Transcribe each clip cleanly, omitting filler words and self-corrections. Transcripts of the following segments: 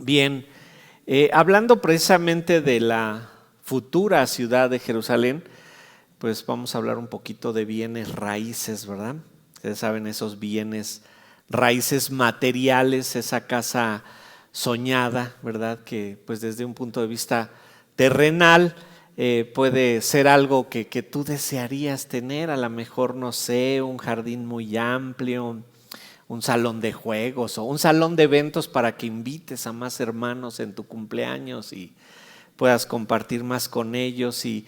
Bien, hablando precisamente de la futura ciudad de Jerusalén, pues vamos a hablar un poquito de bienes raíces, ¿verdad? Ustedes saben, esos bienes raíces materiales, esa casa soñada, ¿verdad? Que pues desde un punto de vista terrenal puede ser algo que tú desearías tener, a lo mejor, no sé, un jardín muy amplio, un salón de juegos o un salón de eventos para que invites a más hermanos en tu cumpleaños y puedas compartir más con ellos. Y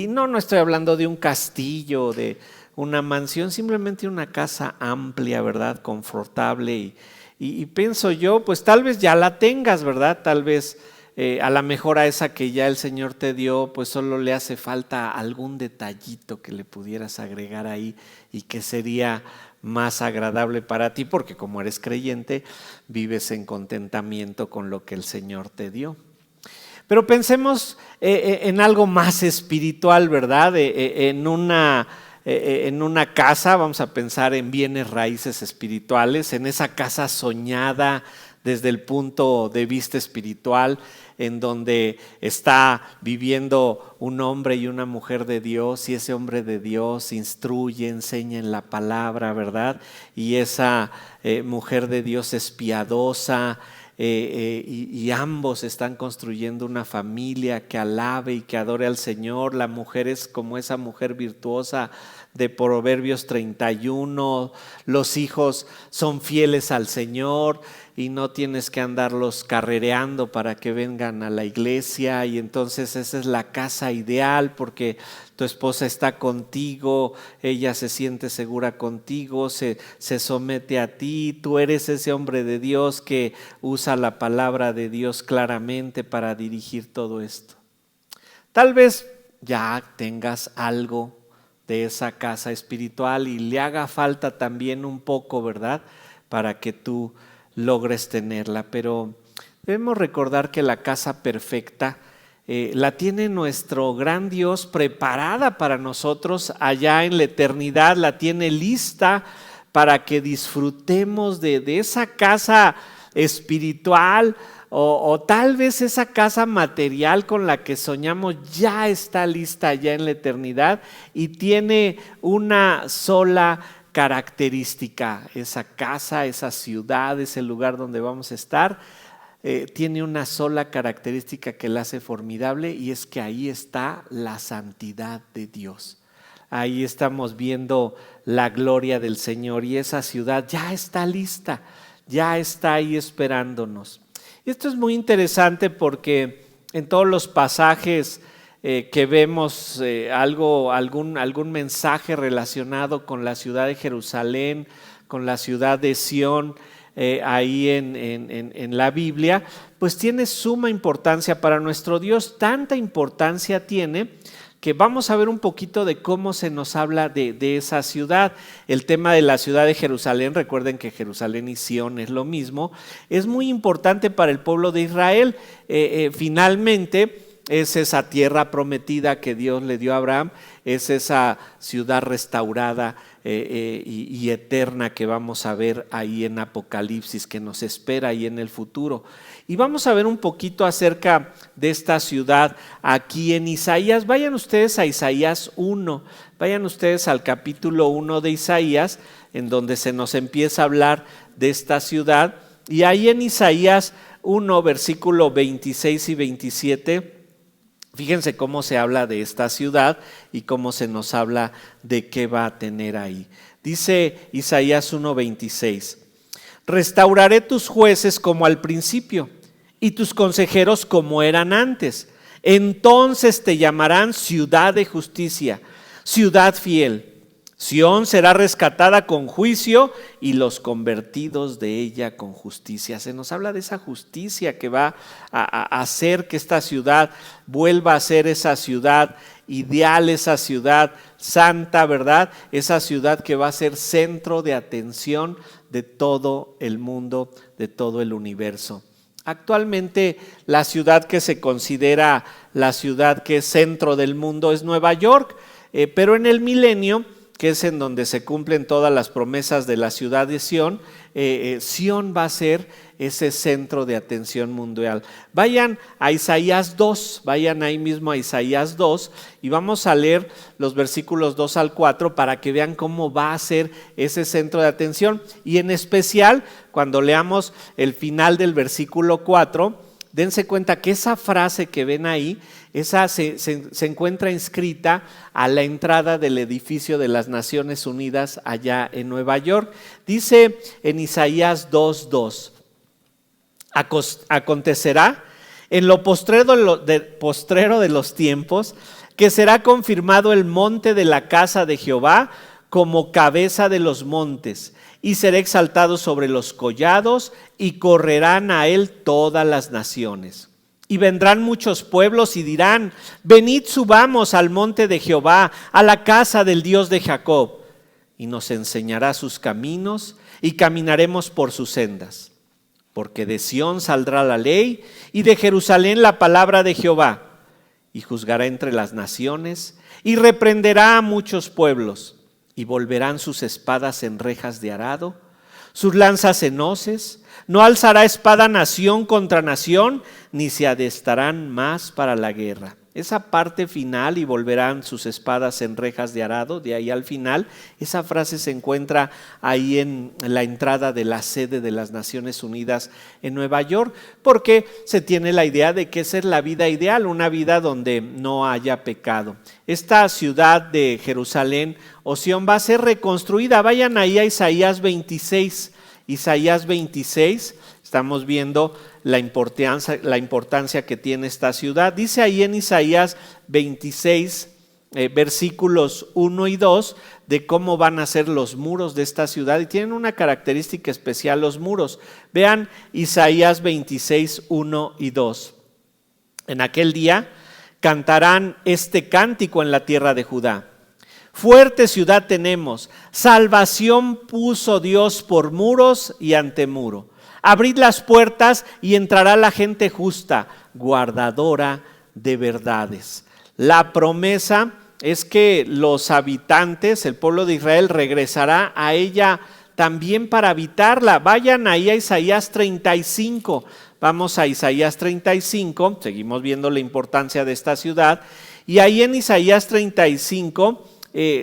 no estoy hablando de un castillo, de una mansión, simplemente una casa amplia, ¿verdad? Confortable. Y pienso yo, pues tal vez ya la tengas, ¿verdad? Tal vez a la mejor a esa que ya el Señor te dio, pues solo le hace falta algún detallito que le pudieras agregar ahí y que sería más agradable para ti, porque como eres creyente, vives en contentamiento con lo que el Señor te dio. Pero pensemos en algo más espiritual, ¿verdad? En una casa, vamos a pensar en bienes raíces espirituales, en esa casa soñada desde el punto de vista espiritual, en donde está viviendo un hombre y una mujer de Dios, y ese hombre de Dios instruye, enseña en la palabra, ¿verdad? Y esa mujer de Dios es piadosa, y ambos están construyendo una familia que alabe y que adore al Señor. La mujer es como esa mujer virtuosa de Proverbios 31, los hijos son fieles al Señor y no tienes que andarlos carrereando para que vengan a la iglesia, y entonces esa es la casa ideal porque tu esposa está contigo, ella se siente segura contigo, se somete a ti, tú eres ese hombre de Dios que usa la palabra de Dios claramente para dirigir todo esto. Tal vez ya tengas algo de esa casa espiritual y le haga falta también un poco, ¿verdad? Para que tú logres tenerla, pero debemos recordar que la casa perfecta la tiene nuestro gran Dios preparada para nosotros allá en la eternidad, la tiene lista para que disfrutemos de esa casa espiritual, o tal vez esa casa material con la que soñamos ya está lista allá en la eternidad y tiene una sola característica. Esa casa, esa ciudad, ese lugar donde vamos a estar, tiene una sola característica que la hace formidable, y es que ahí está la santidad de Dios. Ahí estamos viendo la gloria del Señor y esa ciudad ya está lista, ya está ahí esperándonos. Y esto es muy interesante porque en todos los pasajes que vemos algún mensaje relacionado con la ciudad de Jerusalén, con la ciudad de Sión, ahí en la Biblia, pues tiene suma importancia para nuestro Dios. Tanta importancia tiene que vamos a ver un poquito de cómo se nos habla de esa ciudad. El tema de la ciudad de Jerusalén, recuerden que Jerusalén y Sión es lo mismo, es muy importante para el pueblo de Israel. Finalmente es esa tierra prometida que Dios le dio a Abraham, es esa ciudad restaurada y eterna que vamos a ver ahí en Apocalipsis, que nos espera ahí en el futuro. Y vamos a ver un poquito acerca de esta ciudad aquí en Isaías. Vayan ustedes a Isaías 1, vayan ustedes al capítulo 1 de Isaías, en donde se nos empieza a hablar de esta ciudad. Y ahí en Isaías 1, versículo 26 y 27, fíjense cómo se habla de esta ciudad y cómo se nos habla de qué va a tener ahí. Dice Isaías 1:26, restauraré tus jueces como al principio y tus consejeros como eran antes. Entonces te llamarán ciudad de justicia, ciudad fiel. Sión será rescatada con juicio y los convertidos de ella con justicia. Se nos habla de esa justicia que va a hacer que esta ciudad vuelva a ser esa ciudad ideal, esa ciudad santa, ¿verdad? Esa ciudad que va a ser centro de atención de todo el mundo, de todo el universo. Actualmente la ciudad que se considera la ciudad que es centro del mundo es Nueva York, pero en el milenio que es en donde se cumplen todas las promesas de la ciudad de Sión, Sión va a ser ese centro de atención mundial. Vayan a Isaías 2, vayan ahí mismo a Isaías 2 y vamos a leer los versículos 2 al 4 para que vean cómo va a ser ese centro de atención. Y en especial, cuando leamos el final del versículo 4, dense cuenta que esa frase que ven ahí, esa se encuentra inscrita a la entrada del edificio de las Naciones Unidas allá en Nueva York. Dice en Isaías 2:2, acontecerá en lo postrero de los tiempos que será confirmado el monte de la casa de Jehová como cabeza de los montes, y será exaltado sobre los collados, y correrán a él todas las naciones. Y vendrán muchos pueblos y dirán: venid, subamos al monte de Jehová, a la casa del Dios de Jacob, y nos enseñará sus caminos, y caminaremos por sus sendas. Porque de Sión saldrá la ley, y de Jerusalén la palabra de Jehová, y juzgará entre las naciones, y reprenderá a muchos pueblos, y volverán sus espadas en rejas de arado, sus lanzas en hoces. No alzará espada nación contra nación, ni se adestarán más para la guerra. Esa parte final, y volverán sus espadas en rejas de arado, de ahí al final, esa frase se encuentra ahí en la entrada de la sede de las Naciones Unidas en Nueva York, porque se tiene la idea de que esa es la vida ideal, una vida donde no haya pecado. Esta ciudad de Jerusalén o Sión va a ser reconstruida. Vayan ahí a Isaías 26. Isaías 26, estamos viendo la importancia que tiene esta ciudad. Dice ahí en Isaías 26, versículos 1 y 2, de cómo van a ser los muros de esta ciudad, y tienen una característica especial los muros. Vean Isaías 26, 1 y 2. En aquel día cantarán este cántico en la tierra de Judá. Fuerte ciudad tenemos, salvación puso Dios por muros y antemuro. Abrid las puertas y entrará la gente justa, guardadora de verdades. La promesa es que los habitantes, el pueblo de Israel, regresará a ella también para habitarla. Vayan ahí a Isaías 35. Vamos a Isaías 35, seguimos viendo la importancia de esta ciudad. Y ahí en Isaías 35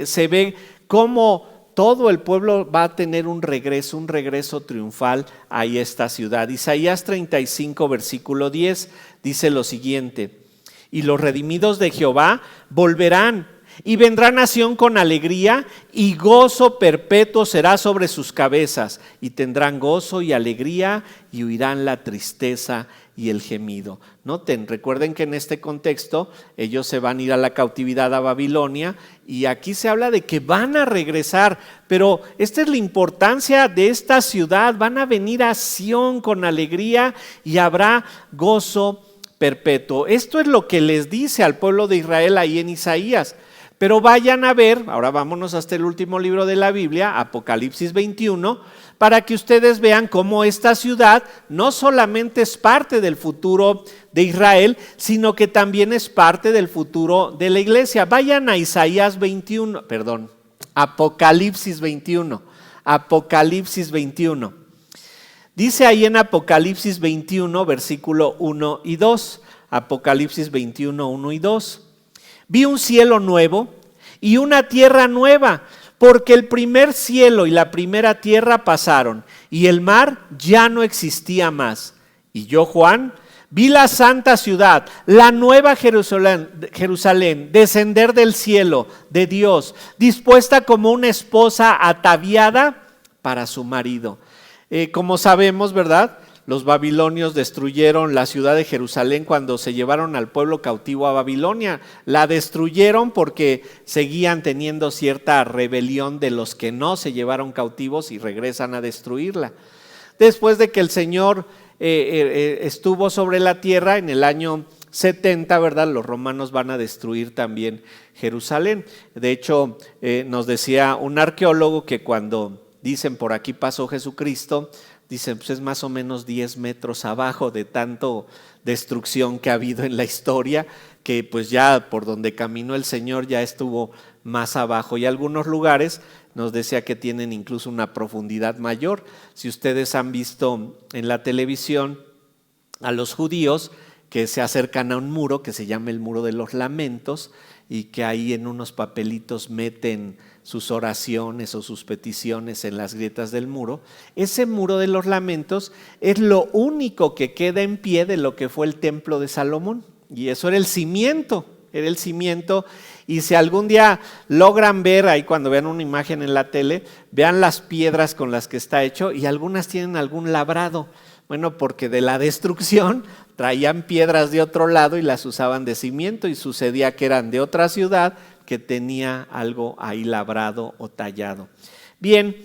se ve cómo todo el pueblo va a tener un regreso triunfal a esta ciudad. Isaías 35, versículo 10, dice lo siguiente: y los redimidos de Jehová volverán, y vendrá nación con alegría, y gozo perpetuo será sobre sus cabezas, y tendrán gozo y alegría, y huirán la tristeza y el gemido. Noten, recuerden que en este contexto ellos se van a ir a la cautividad a Babilonia, y aquí se habla de que van a regresar, pero esta es la importancia de esta ciudad. Van a venir a Sión con alegría y habrá gozo perpetuo. Esto es lo que les dice al pueblo de Israel ahí en Isaías. Pero vayan a ver, ahora vámonos hasta el último libro de la Biblia, Apocalipsis 21, para que ustedes vean cómo esta ciudad no solamente es parte del futuro de Israel, sino que también es parte del futuro de la iglesia. Vayan a Apocalipsis 21. Apocalipsis 21. Dice ahí en Apocalipsis 21, versículo 1 y 2. Apocalipsis 21, 1 y 2. Vi un cielo nuevo y una tierra nueva, porque el primer cielo y la primera tierra pasaron, y el mar ya no existía más. Y yo, Juan, vi la santa ciudad, la nueva Jerusalén, descender del cielo de Dios, dispuesta como una esposa ataviada para su marido. Como sabemos, ¿verdad? Los babilonios destruyeron la ciudad de Jerusalén cuando se llevaron al pueblo cautivo a Babilonia. La destruyeron porque seguían teniendo cierta rebelión de los que no se llevaron cautivos y regresan a destruirla. Después de que el Señor estuvo sobre la tierra en el año 70, ¿verdad? Los romanos van a destruir también Jerusalén. De hecho, nos decía un arqueólogo que cuando dicen por aquí pasó Jesucristo, dicen, pues es más o menos 10 metros abajo de tanto destrucción que ha habido en la historia, que pues ya por donde caminó el Señor ya estuvo más abajo. Y algunos lugares nos decía que tienen incluso una profundidad mayor. Si ustedes han visto en la televisión a los judíos que se acercan a un muro que se llama el Muro de los Lamentos, y que ahí en unos papelitos meten sus oraciones o sus peticiones en las grietas del muro. Ese Muro de los Lamentos es lo único que queda en pie de lo que fue el templo de Salomón, y eso era el cimiento. Y si algún día logran ver, ahí cuando vean una imagen en la tele, vean las piedras con las que está hecho, y algunas tienen algún labrado. Bueno, porque de la destrucción traían piedras de otro lado y las usaban de cimiento, y sucedía que eran de otra ciudad que tenía algo ahí labrado o tallado. Bien,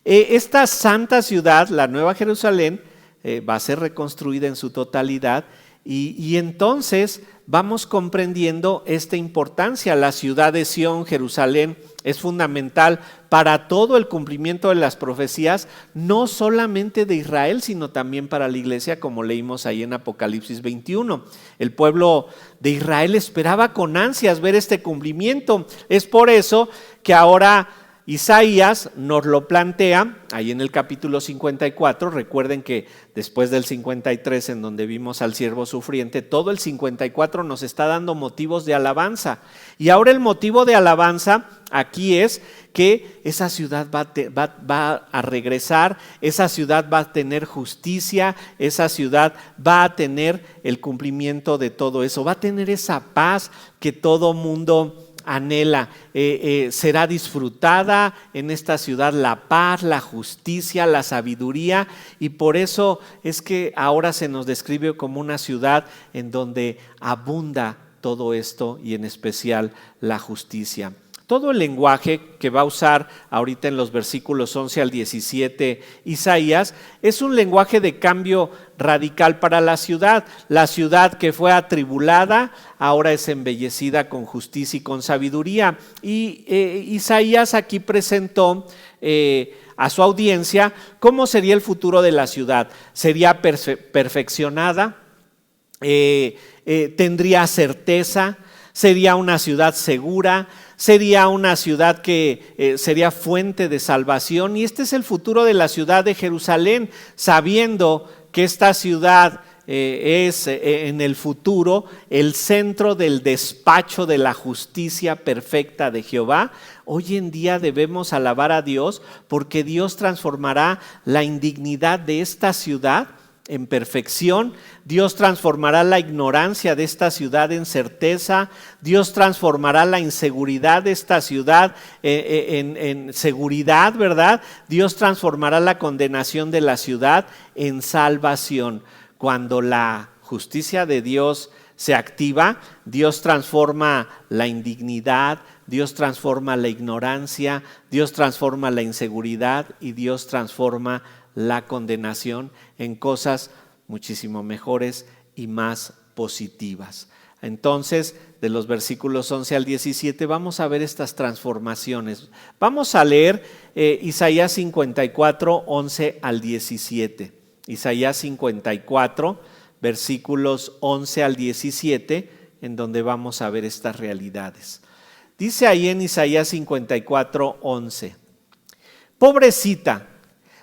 esta santa ciudad, la Nueva Jerusalén, va a ser reconstruida en su totalidad, y entonces vamos comprendiendo esta importancia. La ciudad de Sión, Jerusalén, es fundamental para todo el cumplimiento de las profecías, no solamente de Israel, sino también para la iglesia, como leímos ahí en Apocalipsis 21. El pueblo de Israel esperaba con ansias ver este cumplimiento. Es por eso que ahora Isaías nos lo plantea ahí en el capítulo 54. Recuerden que después del 53, en donde vimos al siervo sufriente, todo el 54 nos está dando motivos de alabanza. Y ahora el motivo de alabanza aquí es que esa ciudad va a regresar, esa ciudad va a tener justicia, esa ciudad va a tener el cumplimiento de todo eso, va a tener esa paz que todo mundo anhela. Será disfrutada en esta ciudad la paz, la justicia, la sabiduría, y por eso es que ahora se nos describe como una ciudad en donde abunda todo esto, y en especial la justicia. Todo el lenguaje que va a usar ahorita en los versículos 11 al 17 Isaías es un lenguaje de cambio radical para la ciudad. La ciudad que fue atribulada ahora es embellecida con justicia y con sabiduría. Y Isaías aquí presentó a su audiencia cómo sería el futuro de la ciudad. Sería perfeccionada, tendría certeza, sería una ciudad segura, sería una ciudad que sería fuente de salvación. Y este es el futuro de la ciudad de Jerusalén, sabiendo que esta ciudad es en el futuro el centro del despacho de la justicia perfecta de Jehová. Hoy en día debemos alabar a Dios porque Dios transformará la indignidad de esta ciudad en perfección. Dios transformará la ignorancia de esta ciudad en certeza. Dios transformará la inseguridad de esta ciudad en seguridad, ¿verdad? Dios transformará la condenación de la ciudad en salvación. Cuando la justicia de Dios se activa, Dios transforma la indignidad, Dios transforma la ignorancia, Dios transforma la inseguridad, y Dios transforma la condenación en cosas muchísimo mejores y más positivas. Entonces, de los versículos 11 al 17 vamos a ver estas transformaciones. Vamos a leer Isaías 54, 11 al 17. Isaías 54, versículos 11 al 17, en donde vamos a ver estas realidades. Dice ahí en Isaías 54, 11: pobrecita,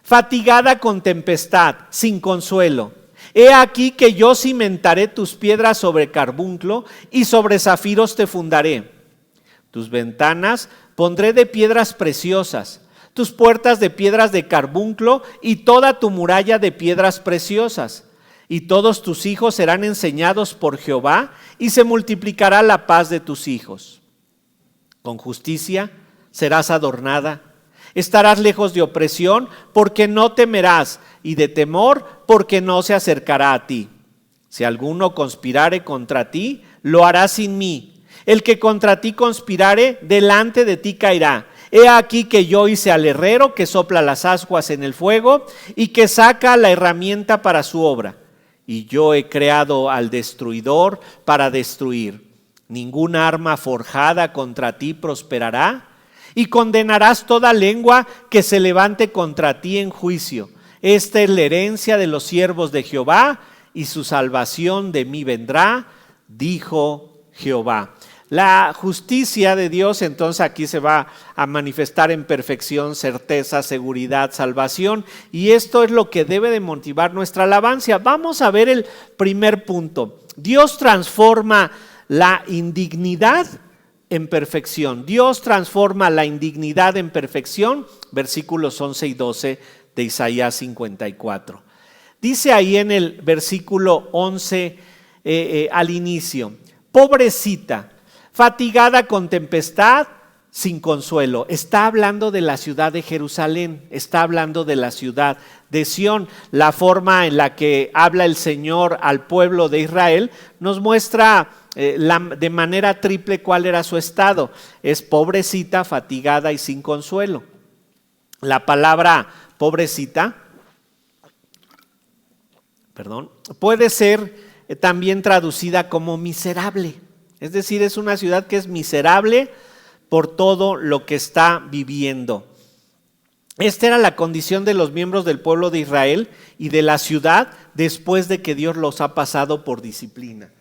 fatigada con tempestad, sin consuelo, he aquí que yo cimentaré tus piedras sobre carbunclo, y sobre zafiros te fundaré. Tus ventanas pondré de piedras preciosas, tus puertas de piedras de carbunclo, y toda tu muralla de piedras preciosas. Y todos tus hijos serán enseñados por Jehová, y se multiplicará la paz de tus hijos. Con justicia serás adornada. Estarás lejos de opresión, porque no temerás, y de temor, porque no se acercará a ti. Si alguno conspirare contra ti, lo hará sin mí. El que contra ti conspirare, delante de ti caerá. He aquí que yo hice al herrero que sopla las ascuas en el fuego, y que saca la herramienta para su obra. Y yo he creado al destruidor para destruir. Ninguna arma forjada contra ti prosperará, y condenarás toda lengua que se levante contra ti en juicio. Esta es la herencia de los siervos de Jehová, y su salvación de mí vendrá, dijo Jehová. La justicia de Dios entonces aquí se va a manifestar en perfección, certeza, seguridad, salvación, y esto es lo que debe de motivar nuestra alabanza. Vamos a ver el primer punto. Dios transforma la indignidad en perfección. Dios transforma la indignidad en perfección, versículos 11 y 12 de Isaías 54. Dice ahí en el versículo 11 al inicio: pobrecita, fatigada con tempestad, sin consuelo. Está hablando de la ciudad de Jerusalén, está hablando de la ciudad de Sión. La forma en la que habla el Señor al pueblo de Israel nos muestra de manera triple cuál era su estado. Es pobrecita, fatigada y sin consuelo. La palabra pobrecita, puede ser también traducida como miserable. Es decir, es una ciudad que es miserable por todo lo que está viviendo. Esta era la condición de los miembros del pueblo de Israel y de la ciudad después de que Dios los ha pasado por disciplina.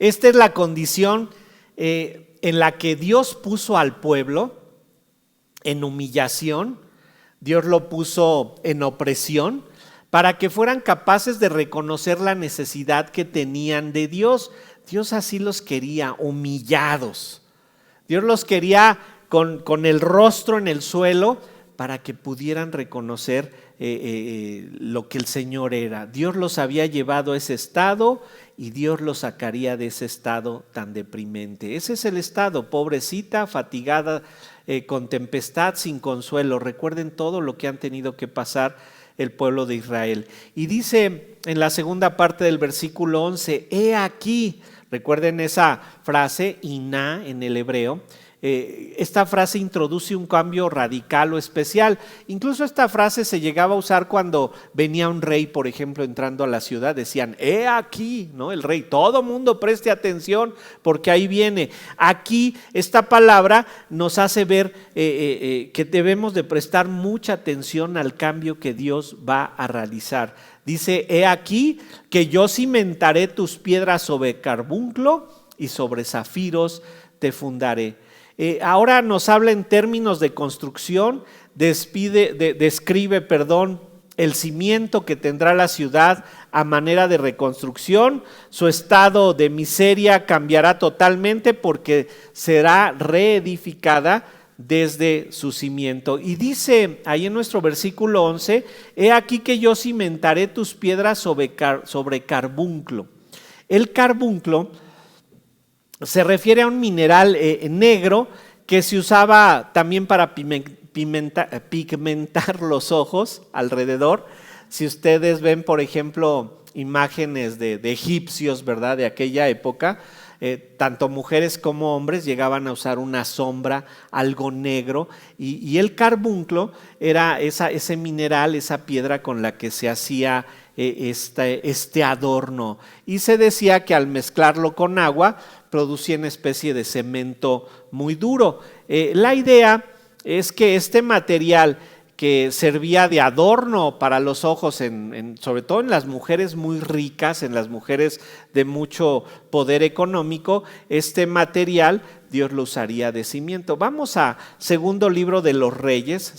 Esta es la condición en la que Dios puso al pueblo en humillación. Dios lo puso en opresión para que fueran capaces de reconocer la necesidad que tenían de Dios. Dios así los quería, humillados. Dios los quería con el rostro en el suelo para que pudieran reconocer lo que el Señor era. Dios los había llevado a ese estado y Dios los sacaría de ese estado tan deprimente. Ese es el estado, pobrecita, fatigada, con tempestad, sin consuelo. Recuerden todo lo que han tenido que pasar el pueblo de Israel. Y dice en la segunda parte del versículo 11, he aquí, recuerden esa frase, iná en el hebreo. Esta frase introduce un cambio radical o especial. Incluso esta frase se llegaba a usar cuando venía un rey, por ejemplo, entrando a la ciudad. Decían, he aquí, ¿no? El rey, todo mundo preste atención porque ahí viene. Aquí esta palabra nos hace ver que debemos de prestar mucha atención al cambio que Dios va a realizar. Dice, he aquí que yo cimentaré tus piedras sobre carbunclo y sobre zafiros te fundaré. Ahora nos habla en términos de construcción, describe el cimiento que tendrá la ciudad a manera de reconstrucción. Su estado de miseria cambiará totalmente porque será reedificada desde su cimiento. Y dice ahí en nuestro versículo 11, he aquí que yo cimentaré tus piedras sobre carbunclo. El carbunclo se refiere a un mineral negro que se usaba también para pigmentar los ojos alrededor. Si ustedes ven, por ejemplo, imágenes de egipcios, ¿verdad?, de aquella época, tanto mujeres como hombres llegaban a usar una sombra, algo negro, y el carbunclo era ese mineral, esa piedra con la que se hacía este adorno, y se decía que al mezclarlo con agua producía una especie de cemento muy duro. La idea es que este material que servía de adorno para los ojos, sobre todo en las mujeres muy ricas, en las mujeres de mucho poder económico, este material Dios lo usaría de cimiento. Vamos a segundo libro de los Reyes,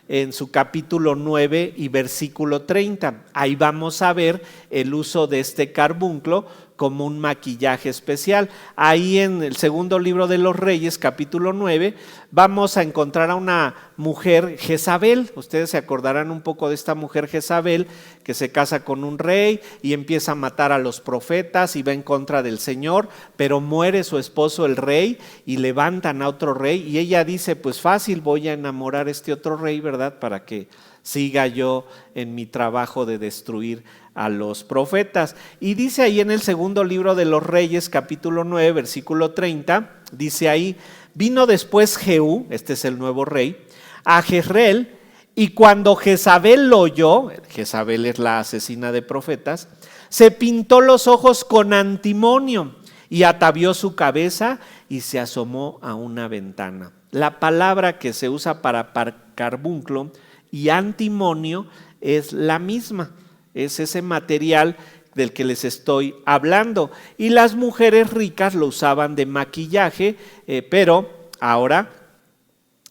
en su capítulo 9 y versículo 30. Ahí vamos a ver el uso de este carbunclo como un maquillaje especial. Ahí en el segundo libro de los Reyes, capítulo 9, vamos a encontrar a una mujer Jezabel. Ustedes se acordarán un poco de esta mujer Jezabel que se casa con un rey y empieza a matar a los profetas y va en contra del Señor, pero muere su esposo el rey y levantan a otro rey y ella dice, pues fácil, voy a enamorar a este otro rey, ¿verdad?, para que siga yo en mi trabajo de destruir a los profetas. Y dice ahí en el segundo libro de los Reyes, capítulo 9, versículo 30, dice ahí, vino después Jehú, este es el nuevo rey, a Jezreel, y cuando Jezabel lo oyó, Jezabel es la asesina de profetas, se pintó los ojos con antimonio y atavió su cabeza y se asomó a una ventana. La palabra que se usa para carbunclo y antimonio es la misma, es ese material del que les estoy hablando. Y las mujeres ricas lo usaban de maquillaje, pero ahora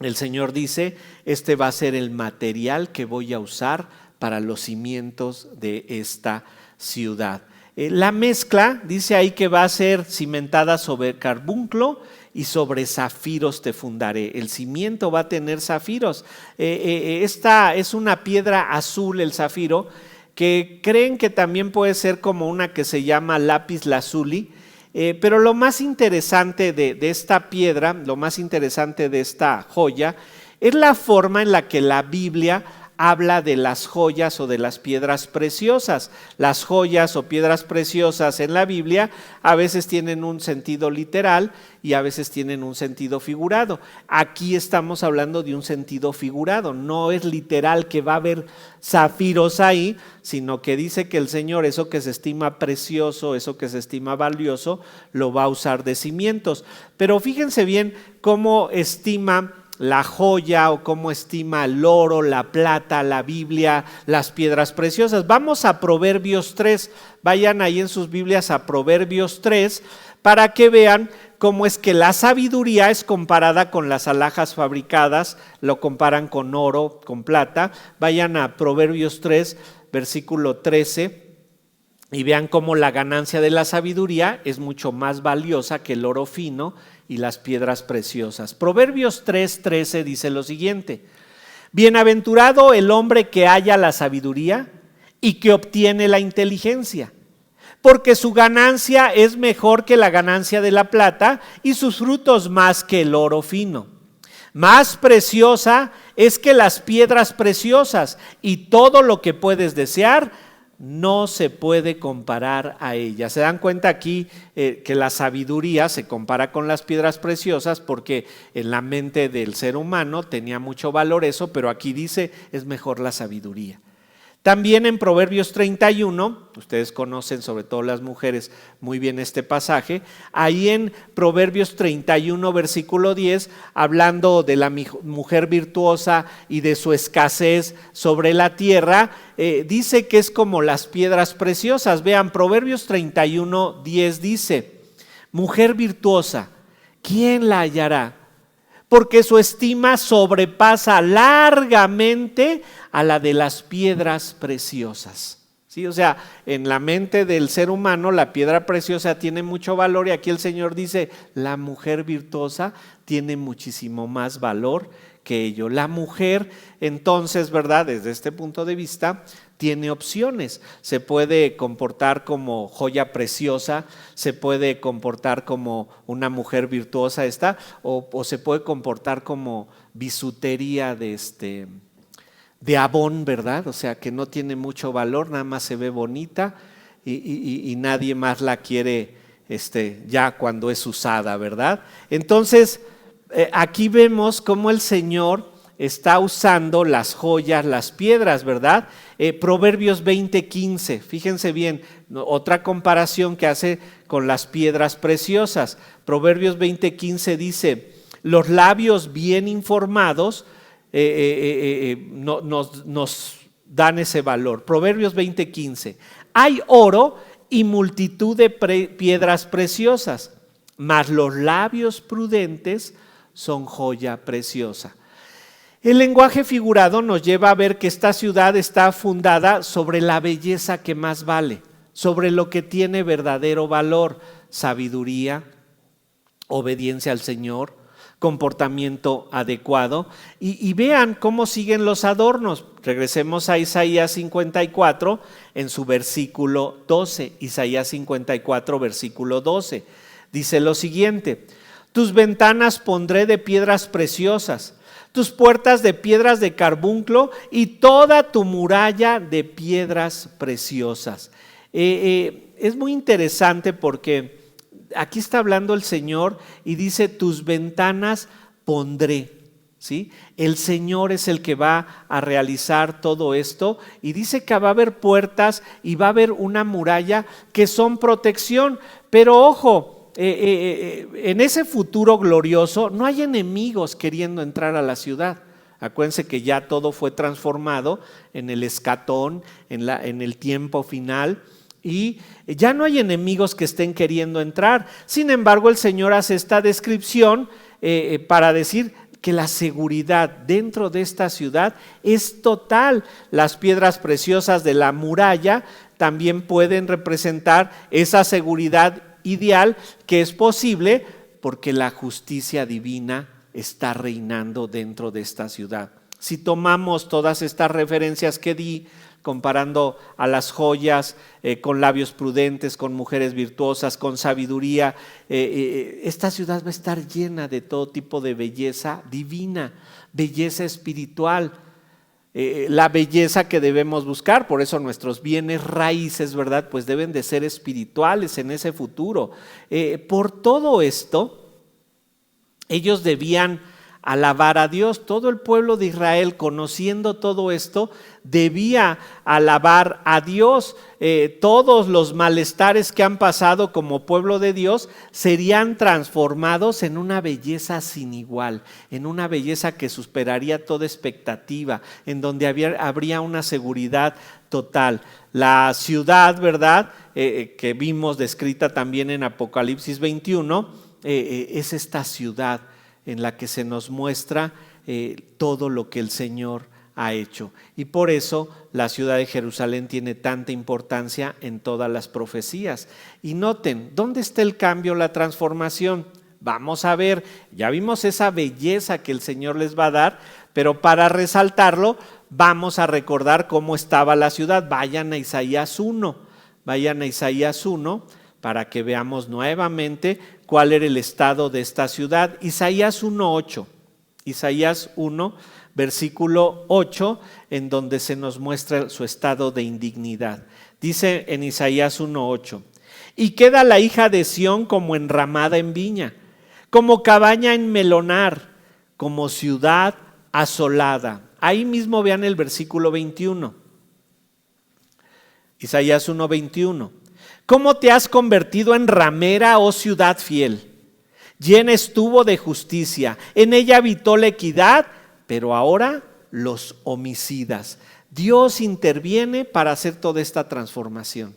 el Señor dice, este va a ser el material que voy a usar para los cimientos de esta ciudad. La mezcla dice ahí que va a ser cimentada sobre carbunclo y sobre zafiros te fundaré. El cimiento va a tener zafiros. Esta es una piedra azul, el zafiro, que creen que también puede ser como una que se llama lápiz lazuli. Pero lo más interesante de esta piedra, lo más interesante de esta joya, es la forma en la que la Biblia habla de las joyas o de las piedras preciosas. Las joyas o piedras preciosas en la Biblia a veces tienen un sentido literal y a veces tienen un sentido figurado. Aquí estamos hablando de un sentido figurado, no es literal que va a haber zafiros ahí, sino que dice que el Señor eso que se estima precioso, eso que se estima valioso, lo va a usar de cimientos. Pero fíjense bien cómo estima la joya o cómo estima el oro, la plata, la Biblia, las piedras preciosas. Vamos a Proverbios 3, vayan ahí en sus Biblias a Proverbios 3 para que vean cómo es que la sabiduría es comparada con las alhajas fabricadas, lo comparan con oro, con plata. Vayan a Proverbios 3, versículo 13 y vean cómo la ganancia de la sabiduría es mucho más valiosa que el oro fino y las piedras preciosas. Proverbios 3:13 dice lo siguiente: bienaventurado el hombre que halla la sabiduría y que obtiene la inteligencia, porque su ganancia es mejor que la ganancia de la plata y sus frutos más que el oro fino. Más preciosa es que las piedras preciosas, y todo lo que puedes desear no se puede comparar a ella. Se dan cuenta aquí que la sabiduría se compara con las piedras preciosas porque en la mente del ser humano tenía mucho valor eso, pero aquí dice es mejor la sabiduría. También en Proverbios 31, ustedes conocen sobre todo las mujeres muy bien este pasaje, ahí en Proverbios 31 versículo 10, hablando de la mujer virtuosa y de su escasez sobre la tierra, dice que es como las piedras preciosas. Vean, Proverbios 31, 10 dice: mujer virtuosa, ¿quién la hallará? Porque su estima sobrepasa largamente a la de las piedras preciosas. ¿Sí? O sea, en la mente del ser humano la piedra preciosa tiene mucho valor y aquí el Señor dice, la mujer virtuosa tiene muchísimo más valor que ello. La mujer, entonces, ¿verdad? Desde este punto de vista, tiene opciones. Se puede comportar como joya preciosa, se puede comportar como una mujer virtuosa o se puede comportar como bisutería de Avon, ¿verdad? O sea, que no tiene mucho valor, nada más se ve bonita y nadie más la quiere ya cuando es usada, ¿verdad? Entonces, aquí vemos cómo el Señor está usando las joyas, las piedras, ¿verdad? Proverbios 20:15, fíjense bien, otra comparación que hace con las piedras preciosas. Proverbios 20:15 dice, los labios bien informados nos dan ese valor. Proverbios 20:15, hay oro y multitud de piedras preciosas, mas los labios prudentes son joya preciosa. El lenguaje figurado nos lleva a ver que esta ciudad está fundada sobre la belleza que más vale, sobre lo que tiene verdadero valor: sabiduría, obediencia al Señor, comportamiento adecuado. Y vean cómo siguen los adornos. Regresemos a Isaías 54 en su versículo 12. Isaías 54 versículo 12. Dice lo siguiente: tus ventanas pondré de piedras preciosas, tus puertas de piedras de carbunclo y toda tu muralla de piedras preciosas. Es muy interesante porque aquí está hablando el Señor y dice tus ventanas pondré, ¿sí? El Señor es el que va a realizar todo esto y dice que va a haber puertas y va a haber una muralla que son protección, pero ojo, en ese futuro glorioso no hay enemigos queriendo entrar a la ciudad. Acuérdense que ya todo fue transformado en el escatón, en el tiempo final, y ya no hay enemigos que estén queriendo entrar. Sin embargo, el Señor hace esta descripción para decir que la seguridad dentro de esta ciudad es total. Las piedras preciosas de la muralla también pueden representar esa seguridad ideal que es posible porque la justicia divina está reinando dentro de esta ciudad. Si tomamos todas estas referencias que di, comparando a las joyas con labios prudentes, con mujeres virtuosas, con sabiduría, esta ciudad va a estar llena de todo tipo de belleza divina, belleza espiritual, la belleza que debemos buscar. Por eso nuestros bienes raíces, ¿verdad? Pues deben de ser espirituales en ese futuro. Por todo esto, ellos debían alabar a Dios. Todo el pueblo de Israel, conociendo todo esto, debía alabar a Dios. Todos los malestares que han pasado como pueblo de Dios serían transformados en una belleza sin igual, en una belleza que superaría toda expectativa, en donde habría una seguridad total. La ciudad, ¿verdad?, que vimos descrita también en Apocalipsis 21, es esta ciudad en la que se nos muestra todo lo que el Señor ha hecho. Y por eso la ciudad de Jerusalén tiene tanta importancia en todas las profecías. Y noten, ¿dónde está el cambio, la transformación? Vamos a ver, ya vimos esa belleza que el Señor les va a dar, pero para resaltarlo vamos a recordar cómo estaba la ciudad. Vayan a Isaías 1, para que veamos nuevamente cuál era el estado de esta ciudad. Isaías 1:8, Isaías 1, versículo 8, en donde se nos muestra su estado de indignidad. Dice en Isaías 1:8: y queda la hija de Sión como enramada en viña, como cabaña en melonar, como ciudad asolada. Ahí mismo vean el versículo 21. Isaías 1:21. ¿Cómo te has convertido en ramera, oh ciudad fiel? Llena estuvo de justicia, en ella habitó la equidad, pero ahora los homicidas. Dios interviene para hacer toda esta transformación.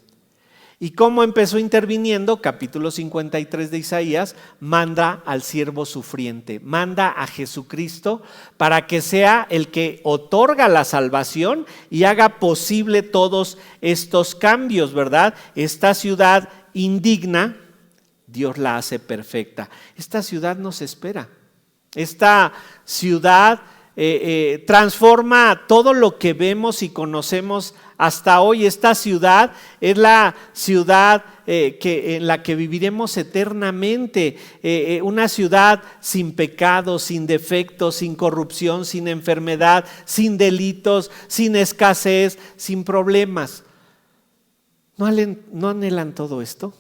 ¿Y cómo empezó interviniendo? Capítulo 53 de Isaías, manda al siervo sufriente, manda a Jesucristo para que sea el que otorga la salvación y haga posible todos estos cambios, ¿verdad? Esta ciudad indigna, Dios la hace perfecta. Esta ciudad nos espera. Esta ciudad transforma todo lo que vemos y conocemos hasta hoy. Esta ciudad es la ciudad en la que viviremos eternamente, una ciudad sin pecado, sin defectos, sin corrupción, sin enfermedad, sin delitos, sin escasez, sin problemas. ¿No anhelan todo esto?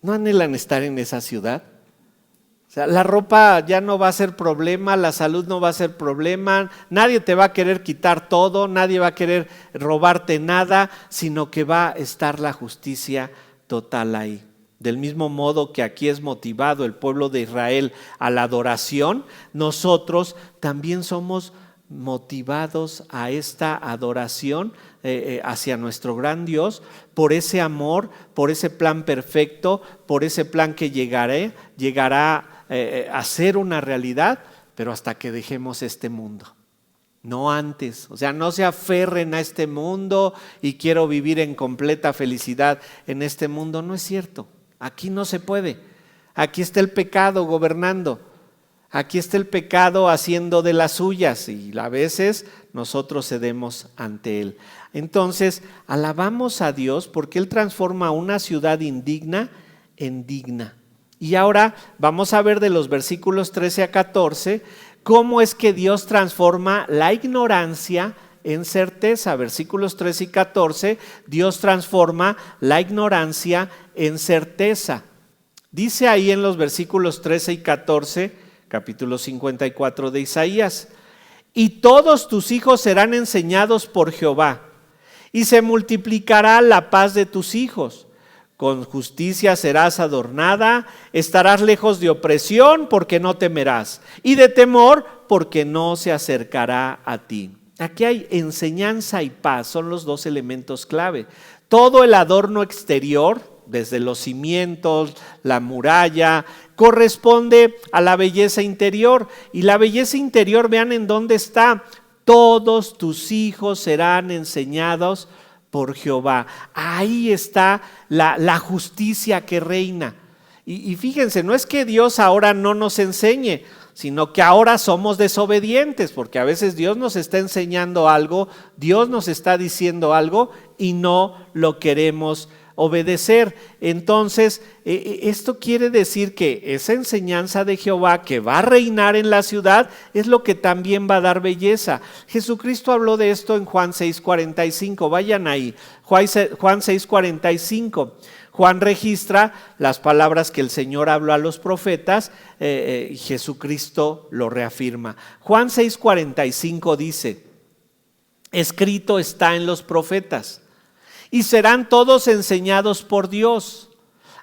¿No anhelan estar en esa ciudad? O sea, la ropa ya no va a ser problema, la salud no va a ser problema, nadie te va a querer quitar todo, nadie va a querer robarte nada, sino que va a estar la justicia total ahí. Del mismo modo que aquí es motivado el pueblo de Israel a la adoración, nosotros también somos motivados a esta adoración hacia nuestro gran Dios, por ese amor, por ese plan perfecto, por ese plan que llegará a ser una realidad, pero hasta que dejemos este mundo, no antes. O sea, no se aferren a este mundo y quiero vivir en completa felicidad en este mundo. No es cierto, aquí no se puede. Aquí está el pecado gobernando. Aquí está el pecado haciendo de las suyas y a veces nosotros cedemos ante él. Entonces, alabamos a Dios porque Él transforma una ciudad indigna en digna. Y ahora vamos a ver de los versículos 13 a 14 cómo es que Dios transforma la ignorancia en certeza. Versículos 13 y 14, Dios transforma la ignorancia en certeza. Dice ahí en los versículos 13 y 14, capítulo 54 de Isaías: y todos tus hijos serán enseñados por Jehová, y se multiplicará la paz de tus hijos. con justicia serás adornada, estarás lejos de opresión porque no temerás, y de temor porque no se acercará a ti. Aquí hay enseñanza y paz, son los dos elementos clave. Todo el adorno exterior, desde los cimientos, la muralla, corresponde a la belleza interior. Y la belleza interior, vean en dónde está. Todos tus hijos serán enseñados por Jehová. Ahí está la justicia que reina. Y fíjense, no es que Dios ahora no nos enseñe, sino que ahora somos desobedientes, porque a veces Dios nos está enseñando algo, Dios nos está diciendo algo y no lo queremos obedecer. Entonces, esto quiere decir que esa enseñanza de Jehová que va a reinar en la ciudad es lo que también va a dar belleza. Jesucristo habló de esto en Juan 6:45, vayan ahí, Juan 6:45. Juan registra las palabras que el Señor habló a los profetas y Jesucristo lo reafirma. Juan 6:45 dice: escrito está en los profetas, y serán todos enseñados por Dios.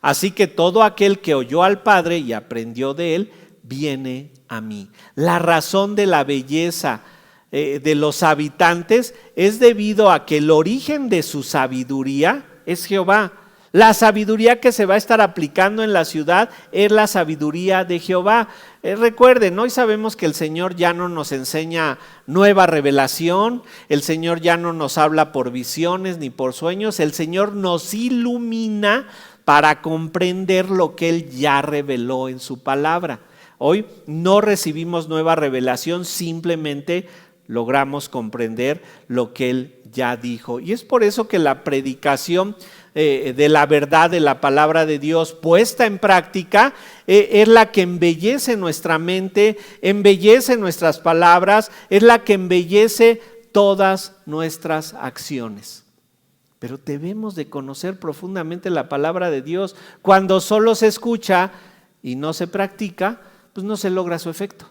Así que todo aquel que oyó al Padre y aprendió de él, viene a mí. La razón de la belleza de los habitantes es debido a que el origen de su sabiduría es Jehová. La sabiduría que se va a estar aplicando en la ciudad es la sabiduría de Jehová. Recuerden, hoy sabemos que el Señor ya no nos enseña nueva revelación, el Señor ya no nos habla por visiones ni por sueños, el Señor nos ilumina para comprender lo que Él ya reveló en su palabra. Hoy no recibimos nueva revelación, simplemente logramos comprender lo que Él ya dijo. Y es por eso que la predicación de la verdad de la palabra de Dios puesta en práctica es la que embellece nuestra mente, embellece nuestras palabras, es la que embellece todas nuestras acciones. Pero debemos de conocer profundamente la palabra de Dios. Cuando solo se escucha y no se practica, pues no se logra su efecto.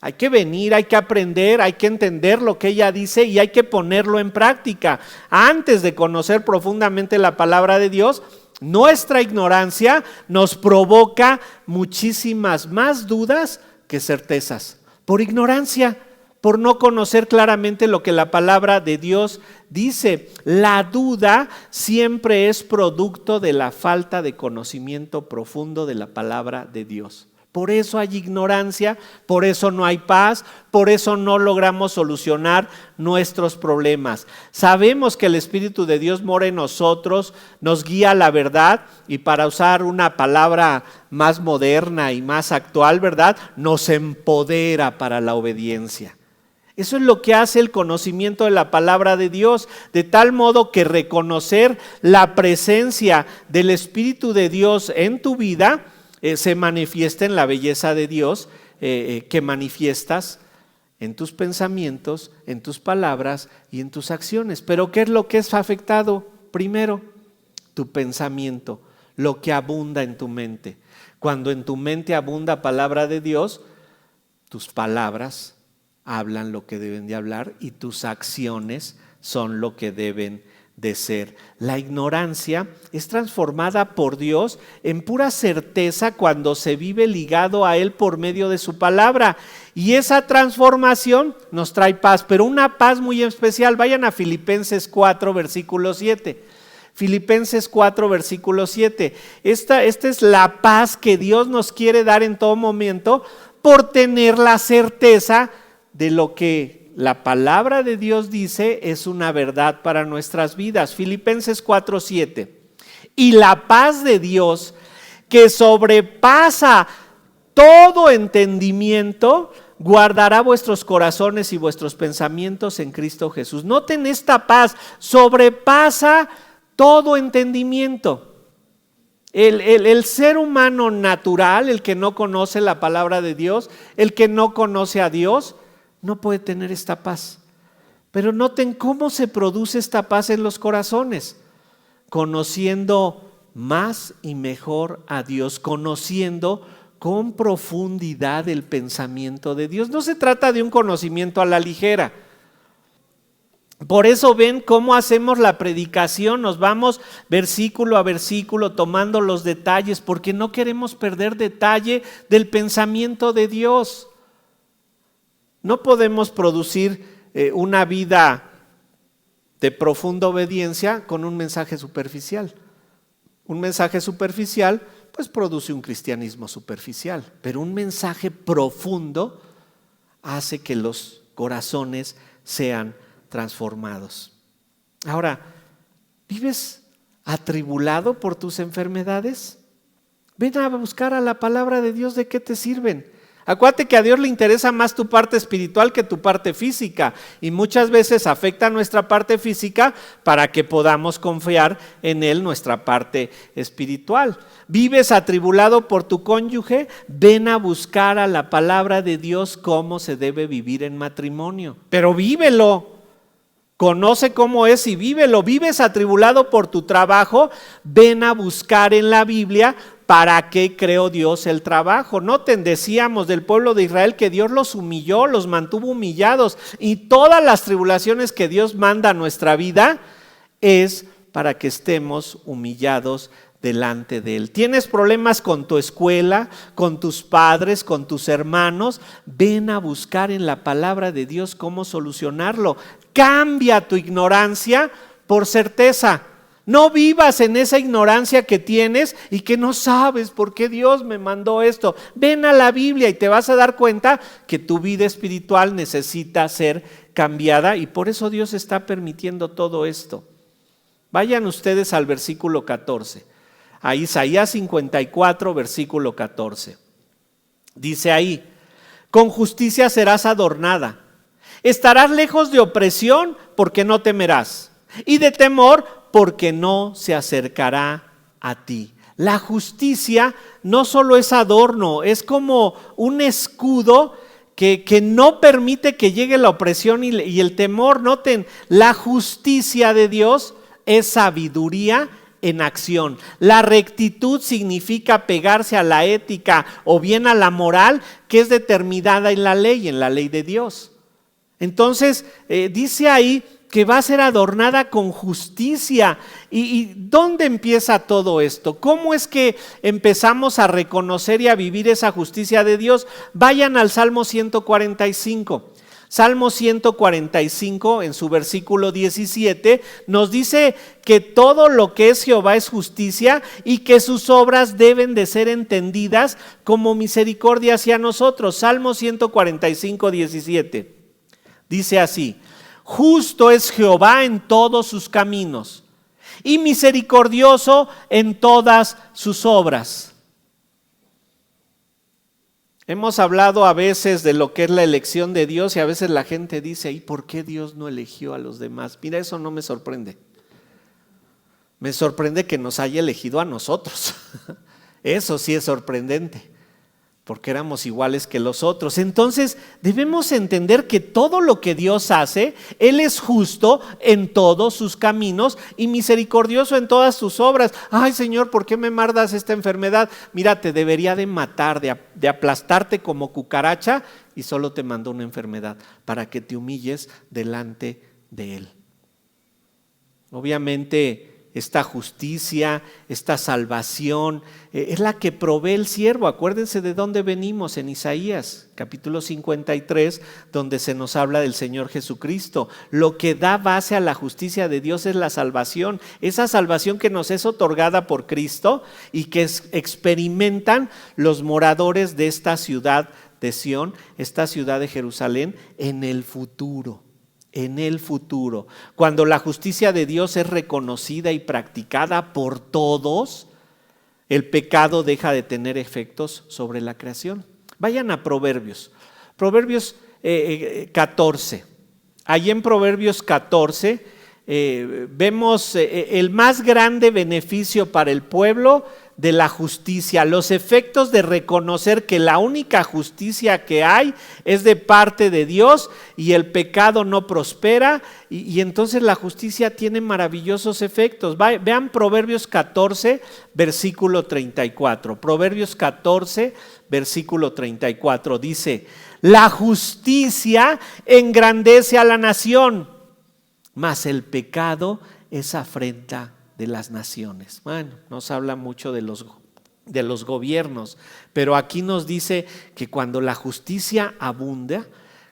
Hay que venir, hay que aprender, hay que entender lo que ella dice y hay que ponerlo en práctica. Antes de conocer profundamente la palabra de Dios, nuestra ignorancia nos provoca muchísimas más dudas que certezas. Por ignorancia, por no conocer claramente lo que la palabra de Dios dice. La duda siempre es producto de la falta de conocimiento profundo de la palabra de Dios. Por eso hay ignorancia, por eso no hay paz, por eso no logramos solucionar nuestros problemas. Sabemos que el Espíritu de Dios mora en nosotros, nos guía a la verdad y, para usar una palabra más moderna y más actual, ¿verdad?, nos empodera para la obediencia. Eso es lo que hace el conocimiento de la palabra de Dios, de tal modo que reconocer la presencia del Espíritu de Dios en tu vida se manifiesta en la belleza de Dios que manifiestas en tus pensamientos, en tus palabras y en tus acciones. Pero ¿qué es lo que es afectado? Primero, tu pensamiento, lo que abunda en tu mente. Cuando en tu mente abunda palabra de Dios, tus palabras hablan lo que deben de hablar y tus acciones son lo que deben de ser. La ignorancia es transformada por Dios en pura certeza cuando se vive ligado a Él por medio de su palabra, y esa transformación nos trae paz, pero una paz muy especial. Vayan a Filipenses 4 versículo 7. Filipenses 4 versículo 7. Esta es la paz que Dios nos quiere dar en todo momento por tener la certeza de lo que la palabra de Dios dice es una verdad para nuestras vidas. Filipenses 4:7. Y la paz de Dios, que sobrepasa todo entendimiento, guardará vuestros corazones y vuestros pensamientos en Cristo Jesús. Noten, esta paz sobrepasa todo entendimiento. El ser humano natural, el que no conoce la palabra de Dios, el que no conoce a Dios, no puede tener esta paz. Pero noten cómo se produce esta paz en los corazones: conociendo más y mejor a Dios, conociendo con profundidad el pensamiento de Dios. No se trata de un conocimiento a la ligera. Por eso ven cómo hacemos la predicación, nos vamos versículo a versículo tomando los detalles, porque no queremos perder detalle del pensamiento de Dios. No podemos producir una vida de profunda obediencia con un mensaje superficial. Un mensaje superficial pues produce un cristianismo superficial, pero un mensaje profundo hace que los corazones sean transformados. Ahora, ¿vives atribulado por tus enfermedades? Ven a buscar a la palabra de Dios, ¿de qué te sirven? Acuérdate que a Dios le interesa más tu parte espiritual que tu parte física, y muchas veces afecta nuestra parte física para que podamos confiar en Él nuestra parte espiritual. ¿Vives atribulado por tu cónyuge? Ven a buscar a la palabra de Dios cómo se debe vivir en matrimonio, pero vívelo. Conoce cómo es y vívelo. ¿Vives atribulado por tu trabajo? Ven a buscar en la Biblia para qué creó Dios el trabajo. Noten, decíamos del pueblo de Israel que Dios los humilló, los mantuvo humillados, y todas las tribulaciones que Dios manda a nuestra vida es para que estemos humillados delante de Él. ¿Tienes problemas con tu escuela, con tus padres, con tus hermanos? Ven a buscar en la palabra de Dios cómo solucionarlo. Cambia tu ignorancia por certeza. No vivas en esa ignorancia que tienes y que no sabes por qué Dios me mandó esto. Ven a la Biblia y te vas a dar cuenta que tu vida espiritual necesita ser cambiada, y por eso Dios está permitiendo todo esto. Vayan ustedes al versículo 14. A Isaías 54, versículo 14. Dice ahí: con justicia serás adornada, estarás lejos de opresión porque no temerás, y de temor porque no se acercará a ti. La justicia no solo es adorno, es como un escudo que no permite que llegue la opresión y el temor. Noten, la justicia de Dios es sabiduría en acción. La rectitud significa pegarse a la ética o bien a la moral que es determinada en la ley de Dios. Entonces, dice ahí que va a ser adornada con justicia. ¿Y dónde empieza todo esto? ¿Cómo es que empezamos a reconocer y a vivir esa justicia de Dios? Vayan al Salmo 145. Salmo 145, en su versículo 17, nos dice que todo lo que es Jehová es justicia y que sus obras deben de ser entendidas como misericordia hacia nosotros. Salmo 145, 17. Dice así: justo es Jehová en todos sus caminos y misericordioso en todas sus obras. Hemos hablado a veces de lo que es la elección de Dios, y a veces la gente dice: ¿y por qué Dios no eligió a los demás? Mira, eso no me sorprende. Me sorprende que nos haya elegido a nosotros. Eso sí es sorprendente, porque éramos iguales que los otros. Entonces debemos entender que todo lo que Dios hace, Él es justo en todos sus caminos y misericordioso en todas sus obras. Ay, Señor, ¿por qué me mandas esta enfermedad? Mira, te debería de matar, de aplastarte como cucaracha, y solo te mandó una enfermedad para que te humilles delante de Él. Obviamente, esta justicia, esta salvación, es la que provee el siervo. Acuérdense de dónde venimos en Isaías, capítulo 53, donde se nos habla del Señor Jesucristo. Lo que da base a la justicia de Dios es la salvación, esa salvación que nos es otorgada por Cristo y que experimentan los moradores de esta ciudad de Sión, esta ciudad de Jerusalén, en el futuro. En el futuro, cuando la justicia de Dios es reconocida y practicada por todos, el pecado deja de tener efectos sobre la creación. Vayan a Proverbios 14. Allí en Proverbios 14 vemos el más grande beneficio para el pueblo de la justicia, los efectos de reconocer que la única justicia que hay es de parte de Dios y el pecado no prospera, y entonces la justicia tiene maravillosos efectos. Vean Proverbios 14, versículo 34. Proverbios 14, versículo 34 dice: la justicia engrandece a la nación mas el pecado es afrenta de las naciones. Bueno, nos habla mucho de los gobiernos, pero aquí nos dice que cuando la justicia abunda,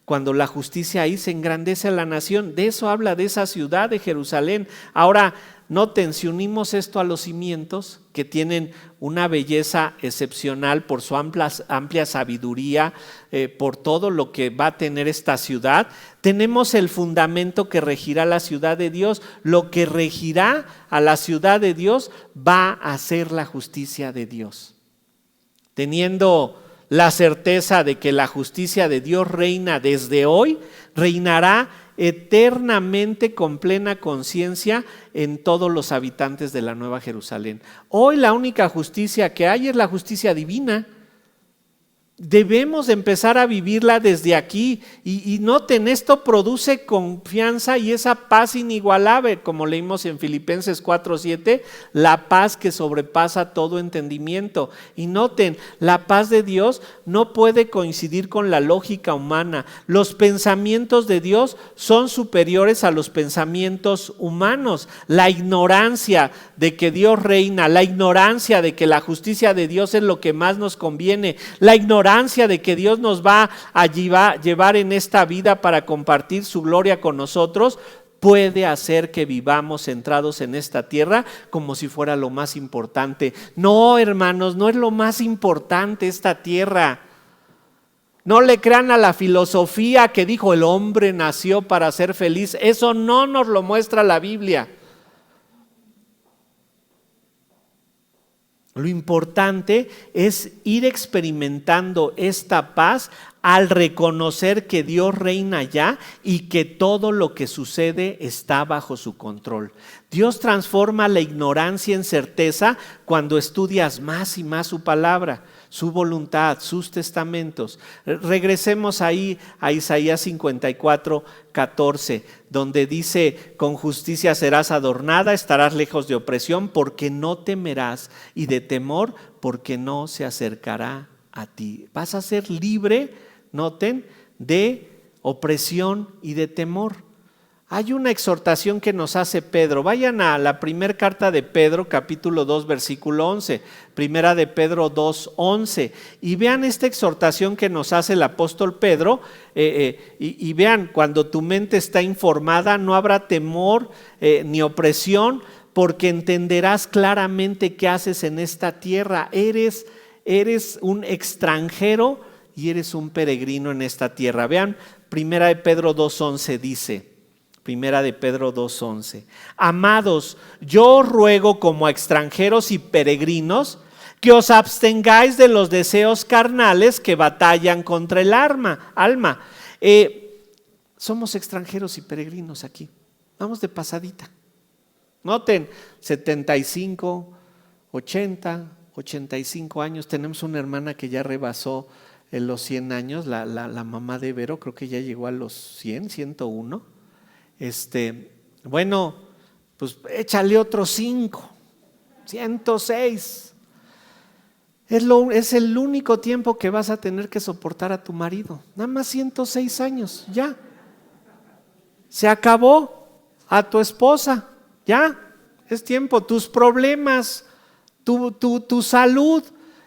cuando la justicia ahí se engrandece a la nación, de eso habla, de esa ciudad de Jerusalén. Ahora, noten, si unimos esto a los cimientos, que tienen una belleza excepcional por su amplia sabiduría, por todo lo que va a tener esta ciudad, tenemos el fundamento que regirá la ciudad de Dios. Lo que regirá a la ciudad de Dios va a ser la justicia de Dios. Teniendo la certeza de que la justicia de Dios reina desde hoy, reinará eternamente con plena conciencia en todos los habitantes de la Nueva Jerusalén. Hoy la única justicia que hay es la justicia divina. Debemos empezar a vivirla desde aquí y noten, esto produce confianza y esa paz inigualable, como leímos en Filipenses 4:7, la paz que sobrepasa todo entendimiento. Y noten, la paz de Dios no puede coincidir con la lógica humana. Los pensamientos de Dios son superiores a los pensamientos humanos. La ignorancia de que Dios reina, la ignorancia de que la justicia de Dios es lo que más nos conviene, la ignorancia de que Dios nos va a llevar en esta vida para compartir su gloria con nosotros, puede hacer que vivamos centrados en esta tierra como si fuera lo más importante. No, hermanos, no es lo más importante esta tierra. No le crean a la filosofía que dijo el hombre nació para ser feliz. Eso no nos lo muestra la Biblia. Lo importante es ir experimentando esta paz al reconocer que Dios reina ya y que todo lo que sucede está bajo su control. Dios transforma la ignorancia en certeza cuando estudias más y más su palabra, su voluntad, sus testamentos. Regresemos ahí a Isaías 54:14, donde dice: con justicia serás adornada, estarás lejos de opresión, porque no temerás, y de temor, porque no se acercará a ti. Vas a ser libre, noten, de opresión y de temor. Hay una exhortación que nos hace Pedro. Vayan a la primera carta de Pedro, capítulo 2, versículo 11. Primera de Pedro 2, 11. Y vean esta exhortación que nos hace el apóstol Pedro. Y vean, cuando tu mente está informada, no habrá temor ni opresión, porque entenderás claramente qué haces en esta tierra. Eres un extranjero y eres un peregrino en esta tierra. Vean, Primera de Pedro 2:11 dice, Primera de Pedro 2:11, amados, yo os ruego como a extranjeros y peregrinos que os abstengáis de los deseos carnales que batallan contra el alma. Somos extranjeros y peregrinos aquí, vamos de pasadita. Noten, 75, 80, 85 años, tenemos una hermana que ya rebasó en los 100 años, la mamá de Vero, creo que ya llegó a los 100, 101. Bueno, pues échale otros 5, 106. Es el único tiempo que vas a tener que soportar a tu marido. Nada más 106 años, ya. Se acabó. A tu esposa, ya. Es tiempo. Tus problemas, tu salud.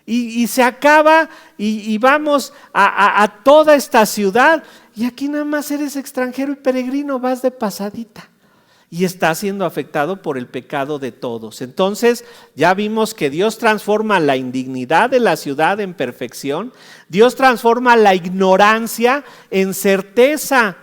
Y se acaba y vamos a toda esta ciudad. Y aquí nada más eres extranjero y peregrino, vas de pasadita. Y está siendo afectado por el pecado de todos. Entonces ya vimos que Dios transforma la indignidad de la ciudad en perfección. Dios transforma la ignorancia en certeza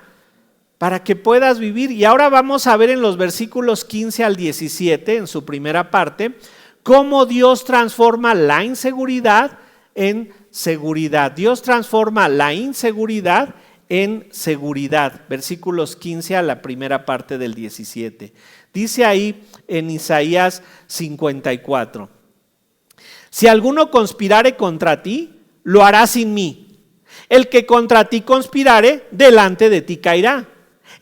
para que puedas vivir. Y ahora vamos a ver en los versículos 15 al 17, en su primera parte, cómo Dios transforma la inseguridad en seguridad. Dios transforma la inseguridad en seguridad. Versículos 15 a la primera parte del 17. Dice ahí en Isaías 54: si alguno conspirare contra ti, lo hará sin mí. El que contra ti conspirare, delante de ti caerá.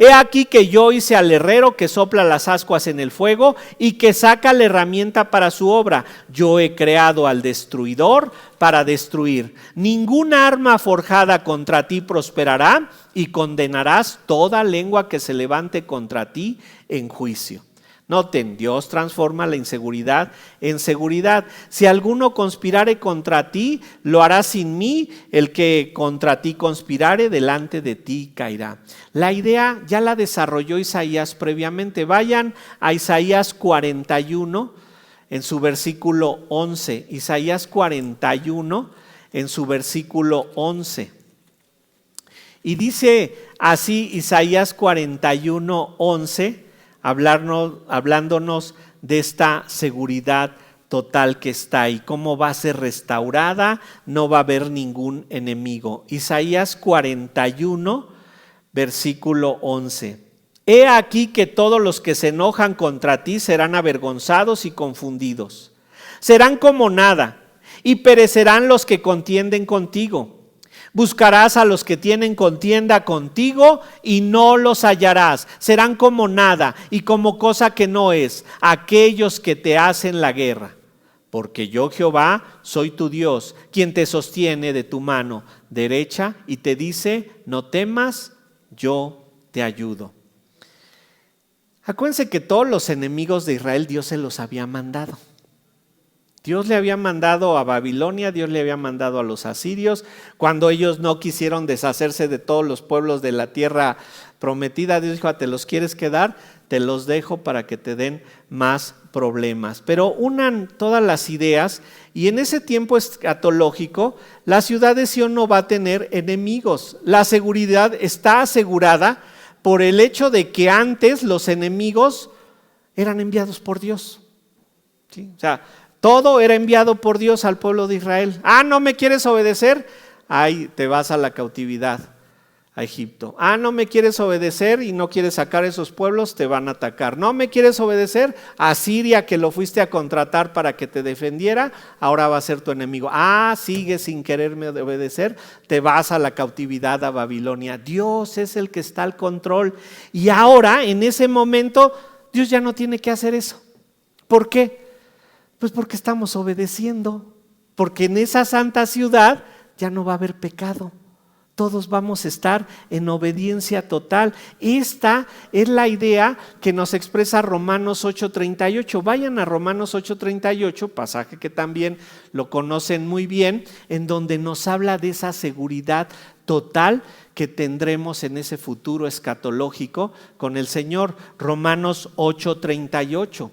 He aquí que yo hice al herrero que sopla las ascuas en el fuego y que saca la herramienta para su obra. Yo he creado al destruidor para destruir. Ninguna arma forjada contra ti prosperará y condenarás toda lengua que se levante contra ti en juicio. Noten, Dios transforma la inseguridad en seguridad. Si alguno conspirare contra ti, lo hará sin mí. El que contra ti conspirare, delante de ti caerá. La idea ya la desarrolló Isaías previamente. Vayan a Isaías 41 en su versículo 11. Isaías 41 en su versículo 11. Y dice así Isaías 41, 11. Hablándonos de esta seguridad total que está ahí, cómo va a ser restaurada, no va a haber ningún enemigo. Isaías 41, versículo 11. He aquí que todos los que se enojan contra ti serán avergonzados y confundidos. Serán como nada y perecerán los que contienden contigo. Buscarás a los que tienen contienda contigo y no los hallarás. Serán como nada y como cosa que no es, aquellos que te hacen la guerra. Porque yo, Jehová, soy tu Dios, quien te sostiene de tu mano derecha y te dice, no temas, yo te ayudo. Acuérdense que todos los enemigos de Israel Dios se los había mandado. Dios le había mandado a Babilonia, Dios le había mandado a los asirios. Cuando ellos no quisieron deshacerse de todos los pueblos de la tierra prometida, Dios dijo, ¿te los quieres quedar? Te los dejo para que te den más problemas. Pero unan todas las ideas y en ese tiempo escatológico la ciudad de Sión no va a tener enemigos. La seguridad está asegurada por el hecho de que antes los enemigos eran enviados por Dios. ¿Sí? O sea, todo era enviado por Dios al pueblo de Israel. ¿No me quieres obedecer? Ahí te vas a la cautividad, a Egipto. ¿No me quieres obedecer y no quieres sacar esos pueblos? Te van a atacar. ¿No me quieres obedecer? A Siria, que lo fuiste a contratar para que te defendiera, ahora va a ser tu enemigo. Sigues sin quererme obedecer, te vas a la cautividad a Babilonia. Dios es el que está al control. Y ahora, en ese momento, Dios ya no tiene que hacer eso. ¿Por qué? Pues porque estamos obedeciendo, porque en esa santa ciudad ya no va a haber pecado. Todos vamos a estar en obediencia total. Esta es la idea que nos expresa Romanos 8:38. Vayan a Romanos 8:38, pasaje que también lo conocen muy bien, en donde nos habla de esa seguridad total que tendremos en ese futuro escatológico con el Señor. Romanos 8:38.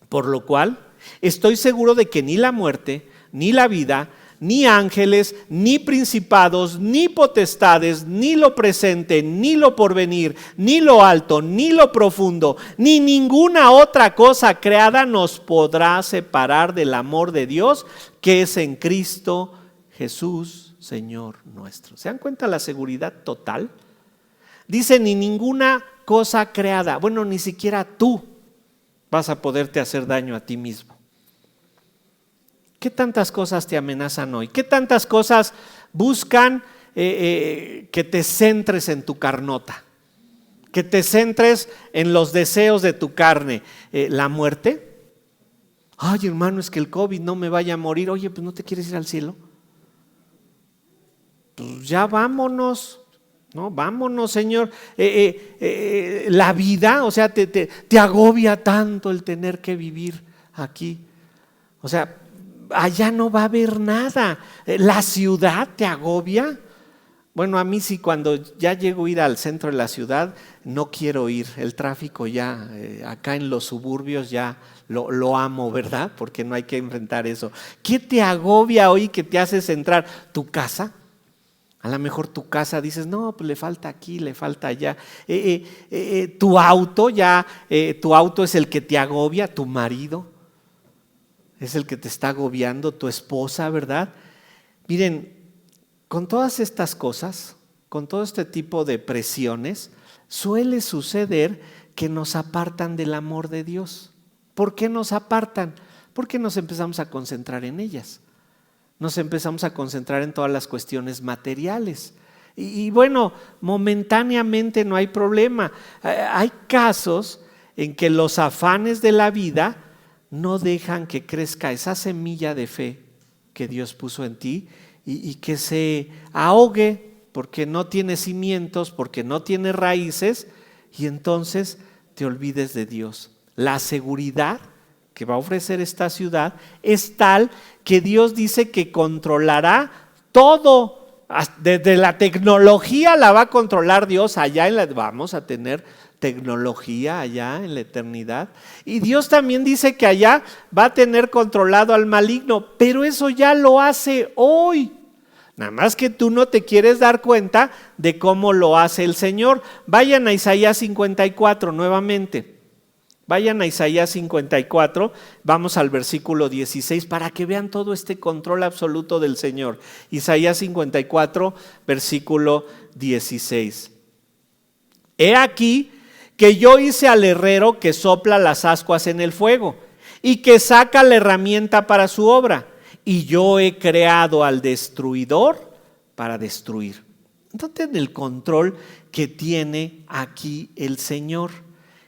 Por lo cual, estoy seguro de que ni la muerte, ni la vida, ni ángeles, ni principados, ni potestades, ni lo presente, ni lo porvenir, ni lo alto, ni lo profundo, ni ninguna otra cosa creada nos podrá separar del amor de Dios que es en Cristo Jesús, Señor nuestro. ¿Se dan cuenta la seguridad total? Dice, ni ninguna cosa creada, bueno, ni siquiera tú vas a poderte hacer daño a ti mismo. ¿Qué tantas cosas te amenazan hoy? ¿Qué tantas cosas buscan que te centres en tu carnota? Que te centres en los deseos de tu carne. ¿La muerte? Ay, hermano, es que el COVID no me vaya a morir. Oye, pues ¿no te quieres ir al cielo? Pues ya vámonos. No, vámonos, Señor. La vida, o sea, te agobia tanto el tener que vivir aquí. O sea, allá no va a haber nada. La ciudad te agobia. Bueno, a mí sí, cuando ya llego a ir al centro de la ciudad, no quiero ir. El tráfico ya, acá en los suburbios ya lo amo, ¿verdad? Porque no hay que enfrentar eso. ¿Qué te agobia hoy que te haces entrar? ¿Tu casa? A lo mejor tu casa dices, no, pues le falta aquí, le falta allá. Tu auto tu auto es el que te agobia, tu marido es el que te está agobiando, tu esposa, ¿verdad? Miren, con todas estas cosas, con todo este tipo de presiones, suele suceder que nos apartan del amor de Dios. ¿Por qué nos apartan? Porque nos empezamos a concentrar en ellas. Nos empezamos a concentrar en todas las cuestiones materiales. Y bueno, momentáneamente no hay problema. Hay casos en que los afanes de la vida no dejan que crezca esa semilla de fe que Dios puso en ti y que se ahogue porque no tiene cimientos, porque no tiene raíces, y entonces te olvides de Dios. La seguridad que va a ofrecer esta ciudad es tal que Dios dice que controlará todo. Desde la tecnología la va a controlar Dios. Vamos a tener tecnología allá en la eternidad. Y Dios también dice que allá va a tener controlado al maligno, pero eso ya lo hace hoy. Nada más que tú no te quieres dar cuenta de cómo lo hace el Señor. Vayan a Isaías 54 nuevamente. Vayan a Isaías 54, vamos al versículo 16 para que vean todo este control absoluto del Señor. Isaías 54, versículo 16. He aquí que yo hice al herrero que sopla las ascuas en el fuego y que saca la herramienta para su obra, y yo he creado al destruidor para destruir. Noten el control que tiene aquí el Señor.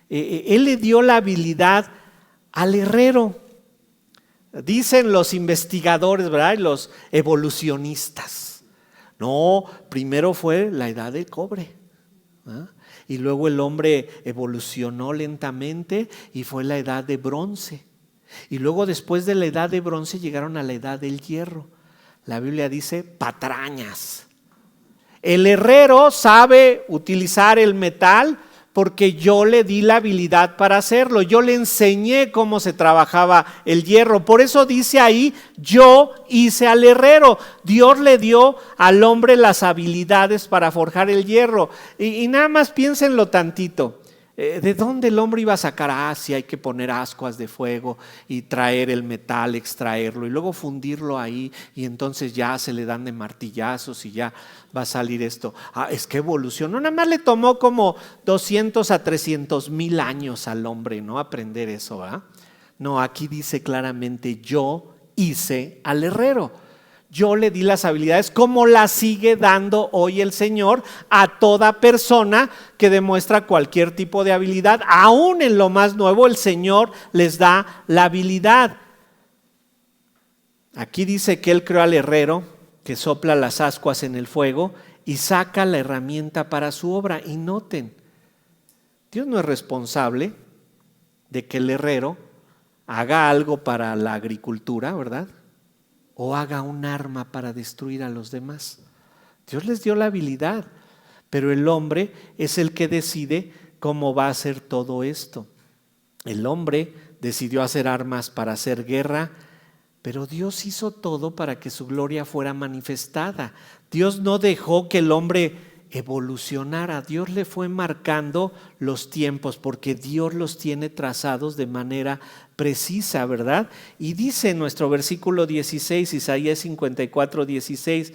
Él le dio la habilidad al herrero. Dicen los investigadores, ¿verdad? Los evolucionistas. No, primero fue la edad del cobre, ¿ah? Y luego el hombre evolucionó lentamente y fue la edad de bronce. Y luego después de la edad de bronce llegaron a la edad del hierro. La Biblia dice patrañas. El herrero sabe utilizar el metal porque yo le di la habilidad para hacerlo. Yo le enseñé cómo se trabajaba el hierro. Por eso dice ahí, yo hice al herrero. Dios le dio al hombre las habilidades para forjar el hierro. Y nada más piénsenlo tantito. ¿De dónde el hombre iba a sacar? Si hay que poner ascuas de fuego y traer el metal, extraerlo y luego fundirlo ahí, y entonces ya se le dan de martillazos y ya va a salir esto. Es que evolucionó. Nada más le tomó como 200 a 300 mil años al hombre, ¿no? Aprender eso, ¿verdad? No, aquí dice claramente, yo hice al herrero. Yo le di las habilidades como las sigue dando hoy el Señor a toda persona que demuestra cualquier tipo de habilidad. Aún en lo más nuevo el Señor les da la habilidad. Aquí dice que Él creó al herrero que sopla las ascuas en el fuego y saca la herramienta para su obra. Y noten, Dios no es responsable de que el herrero haga algo para la agricultura, ¿verdad? O haga un arma para destruir a los demás. Dios les dio la habilidad, pero el hombre es el que decide cómo va a hacer todo esto. El hombre decidió hacer armas para hacer guerra, pero Dios hizo todo para que su gloria fuera manifestada. Dios no dejó que el hombre evolucionara. Dios le fue marcando los tiempos porque Dios los tiene trazados de manera precisa, ¿verdad? Y dice en nuestro versículo 16, Isaías 54, 16,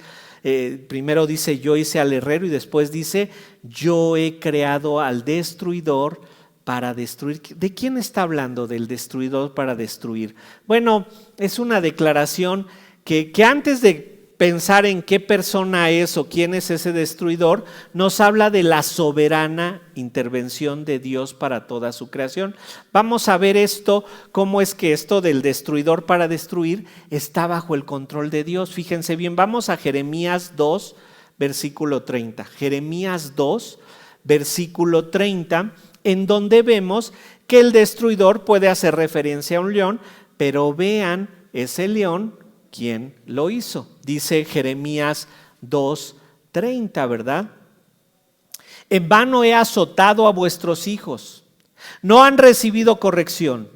primero dice yo hice al herrero y después dice yo he creado al destruidor para destruir. ¿De quién está hablando del destruidor para destruir? Bueno, es una declaración que antes de pensar en qué persona es o quién es ese destruidor, nos habla de la soberana intervención de Dios para toda su creación. Vamos a ver esto, cómo es que esto del destruidor para destruir está bajo el control de Dios. Fíjense bien, vamos a Jeremías 2, versículo 30. Jeremías 2, versículo 30, en donde vemos que el destruidor puede hacer referencia a un león, pero vean ese león, ¿quién lo hizo? Dice Jeremías 2:30, ¿verdad? En vano he azotado a vuestros hijos, no han recibido corrección.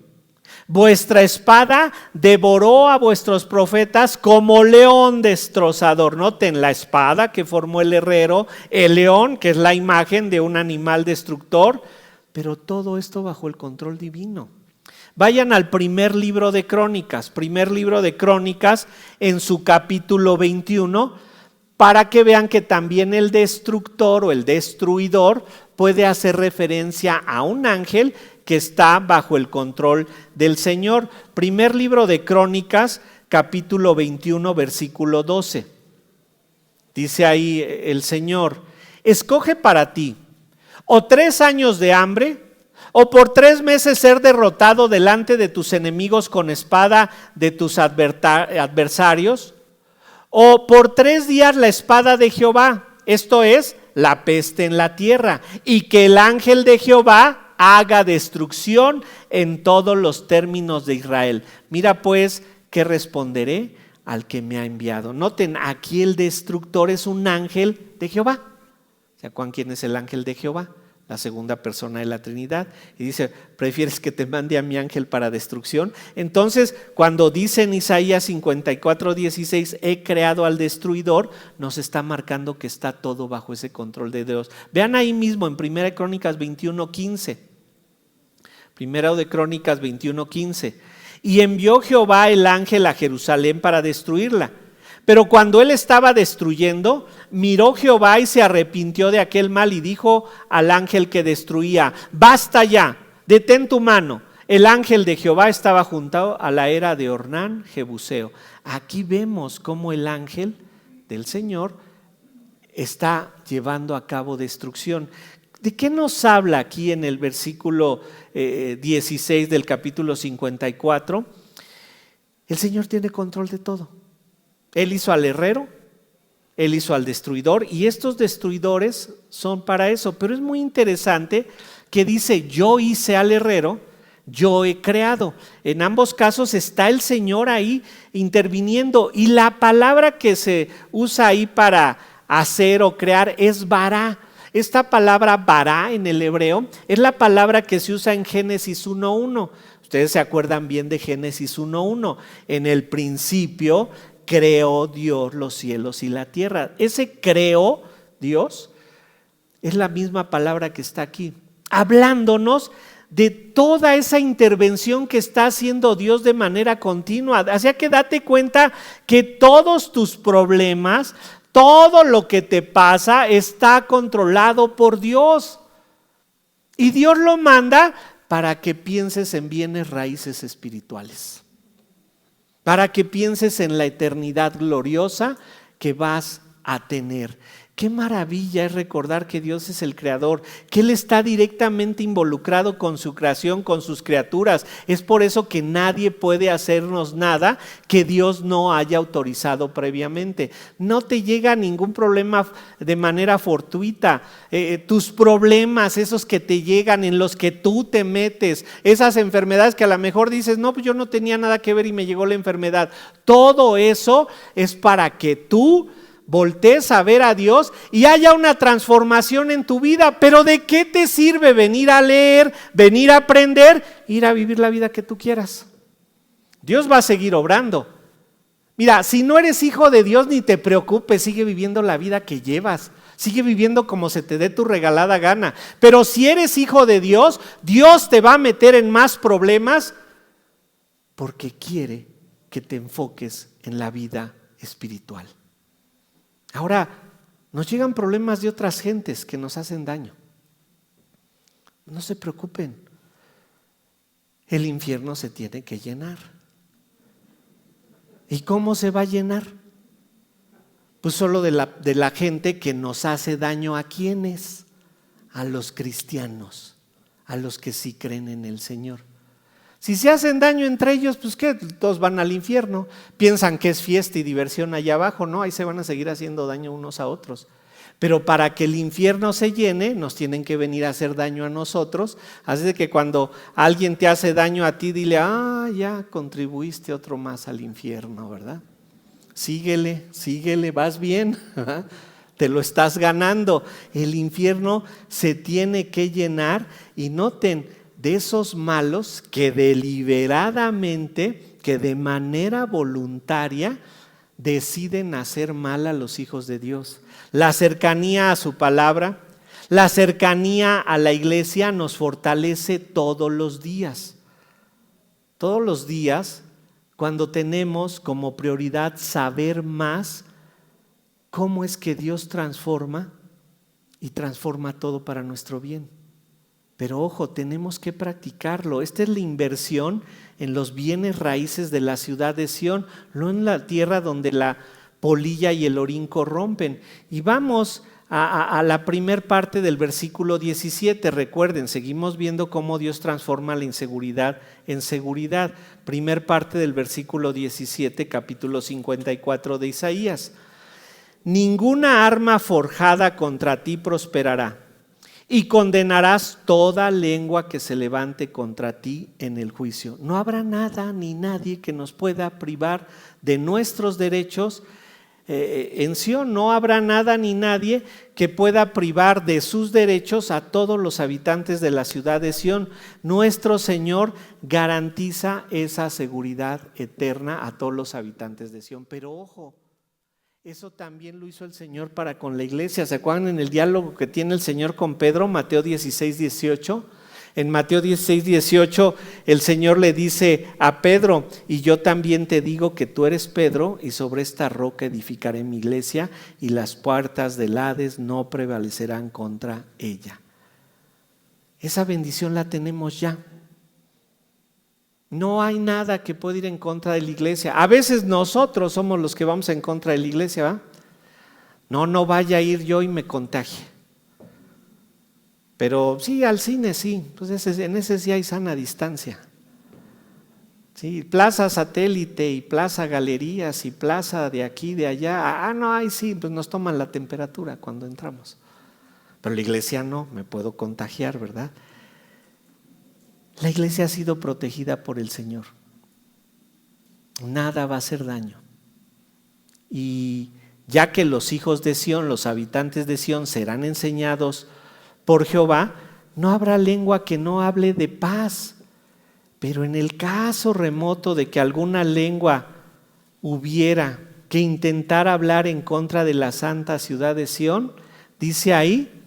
Vuestra espada devoró a vuestros profetas como león destrozador. Noten la espada que formó el herrero, el león que es la imagen de un animal destructor, pero todo esto bajo el control divino. Vayan al primer libro de Crónicas en su capítulo 21, para que vean que también el destructor o el destruidor puede hacer referencia a un ángel que está bajo el control del Señor. Primer libro de Crónicas, capítulo 21, versículo 12. Dice ahí el Señor: escoge para ti o 3 años de hambre, o por 3 meses ser derrotado delante de tus enemigos con espada de tus adversarios, o por 3 días la espada de Jehová, esto es, la peste en la tierra, y que el ángel de Jehová haga destrucción en todos los términos de Israel. Mira pues, ¿qué responderé al que me ha enviado? Noten, aquí el destructor es un ángel de Jehová. ¿Se acuerdan quién es el ángel de Jehová? La segunda persona de la Trinidad. Y dice: ¿prefieres que te mande a mi ángel para destrucción? Entonces, cuando dice en Isaías 54:16, he creado al destruidor, nos está marcando que está todo bajo ese control de Dios. Vean ahí mismo en 1 Crónicas 21:15. 1 de Crónicas 21:15. Y envió Jehová el ángel a Jerusalén para destruirla. Pero cuando él estaba destruyendo, miró Jehová y se arrepintió de aquel mal y dijo al ángel que destruía: basta ya, detén tu mano. El ángel de Jehová estaba junto a la era de Ornán Jebuseo. Aquí vemos cómo el ángel del Señor está llevando a cabo destrucción. ¿De qué nos habla aquí en el versículo 16 del capítulo 54? El Señor tiene control de todo. Él hizo al herrero, Él hizo al destruidor, y estos destruidores son para eso. Pero es muy interesante que dice: yo hice al herrero, yo he creado. En ambos casos está el Señor ahí interviniendo, y la palabra que se usa ahí para hacer o crear es bará. Esta palabra bará en el hebreo es la palabra que se usa en Génesis 1:1. Ustedes se acuerdan bien de Génesis 1:1. En el principio creó Dios los cielos y la tierra. Ese creó Dios es la misma palabra que está aquí, hablándonos de toda esa intervención que está haciendo Dios de manera continua. Así que date cuenta que todos tus problemas, todo lo que te pasa está controlado por Dios. Y Dios lo manda para que pienses en bienes raíces espirituales, para que pienses en la eternidad gloriosa que vas a tener. Qué maravilla es recordar que Dios es el creador, que Él está directamente involucrado con su creación, con sus criaturas. Es por eso que nadie puede hacernos nada que Dios no haya autorizado previamente. No te llega ningún problema de manera fortuita. Tus problemas, esos que te llegan, en los que tú te metes, esas enfermedades que a lo mejor dices: no, pues yo no tenía nada que ver y me llegó la enfermedad. Todo eso es para que tú voltees a ver a Dios y haya una transformación en tu vida. Pero ¿de qué te sirve venir a leer, venir a aprender, ir a vivir la vida que tú quieras? Dios va a seguir obrando. Mira, si no eres hijo de Dios, ni te preocupes, sigue viviendo la vida que llevas. Sigue viviendo como se te dé tu regalada gana. Pero si eres hijo de Dios, Dios te va a meter en más problemas porque quiere que te enfoques en la vida espiritual. Ahora, nos llegan problemas de otras gentes que nos hacen daño. No se preocupen. El infierno se tiene que llenar. ¿Y cómo se va a llenar? Pues solo de la gente que nos hace daño. ¿A quiénes? A los cristianos, a los que sí creen en el Señor. Si se hacen daño entre ellos, pues ¿qué? Todos van al infierno. Piensan que es fiesta y diversión allá abajo. No, ahí se van a seguir haciendo daño unos a otros. Pero para que el infierno se llene, nos tienen que venir a hacer daño a nosotros. Así de que cuando alguien te hace daño a ti, dile: ya contribuiste otro más al infierno, ¿verdad? Síguele, vas bien. Te lo estás ganando. El infierno se tiene que llenar. Y noten, de esos malos que deliberadamente, que de manera voluntaria deciden hacer mal a los hijos de Dios. La cercanía a su palabra, la cercanía a la iglesia nos fortalece todos los días. Todos los días, cuando tenemos como prioridad saber más cómo es que Dios transforma y transforma todo para nuestro bien. Pero ojo, tenemos que practicarlo. Esta es la inversión en los bienes raíces de la ciudad de Sión, no en la tierra donde la polilla y el orín corrompen. Y vamos a la primer parte del versículo 17. Recuerden, seguimos viendo cómo Dios transforma la inseguridad en seguridad. Primer parte del versículo 17, capítulo 54 de Isaías. Ninguna arma forjada contra ti prosperará, y condenarás toda lengua que se levante contra ti en el juicio. No habrá nada ni nadie que nos pueda privar de nuestros derechos. En Sión no habrá nada ni nadie que pueda privar de sus derechos a todos los habitantes de la ciudad de Sión. Nuestro Señor garantiza esa seguridad eterna a todos los habitantes de Sión. Pero ojo, eso también lo hizo el Señor para con la iglesia. ¿Se acuerdan en el diálogo que tiene el Señor con Pedro, Mateo 16, 18? En Mateo 16, 18 el Señor le dice a Pedro: y yo también te digo que tú eres Pedro, y sobre esta roca edificaré mi iglesia, y las puertas del Hades no prevalecerán contra ella. Esa bendición la tenemos ya. No hay nada que pueda ir en contra de la iglesia. A veces nosotros somos los que vamos en contra de la iglesia, ¿va? No vaya a ir yo y me contagie. Pero sí, al cine sí, pues en ese sí hay sana distancia. Sí, Plaza Satélite y Plaza Galerías y Plaza de aquí, de allá. No, ahí sí, pues nos toman la temperatura cuando entramos. Pero la iglesia no, me puedo contagiar, ¿verdad? La iglesia ha sido protegida por el Señor. Nada va a hacer daño. Y ya que los hijos de Sión, los habitantes de Sión, serán enseñados por Jehová, no habrá lengua que no hable de paz. Pero en el caso remoto de que alguna lengua hubiera que intentar hablar en contra de la santa ciudad de Sión, dice ahí: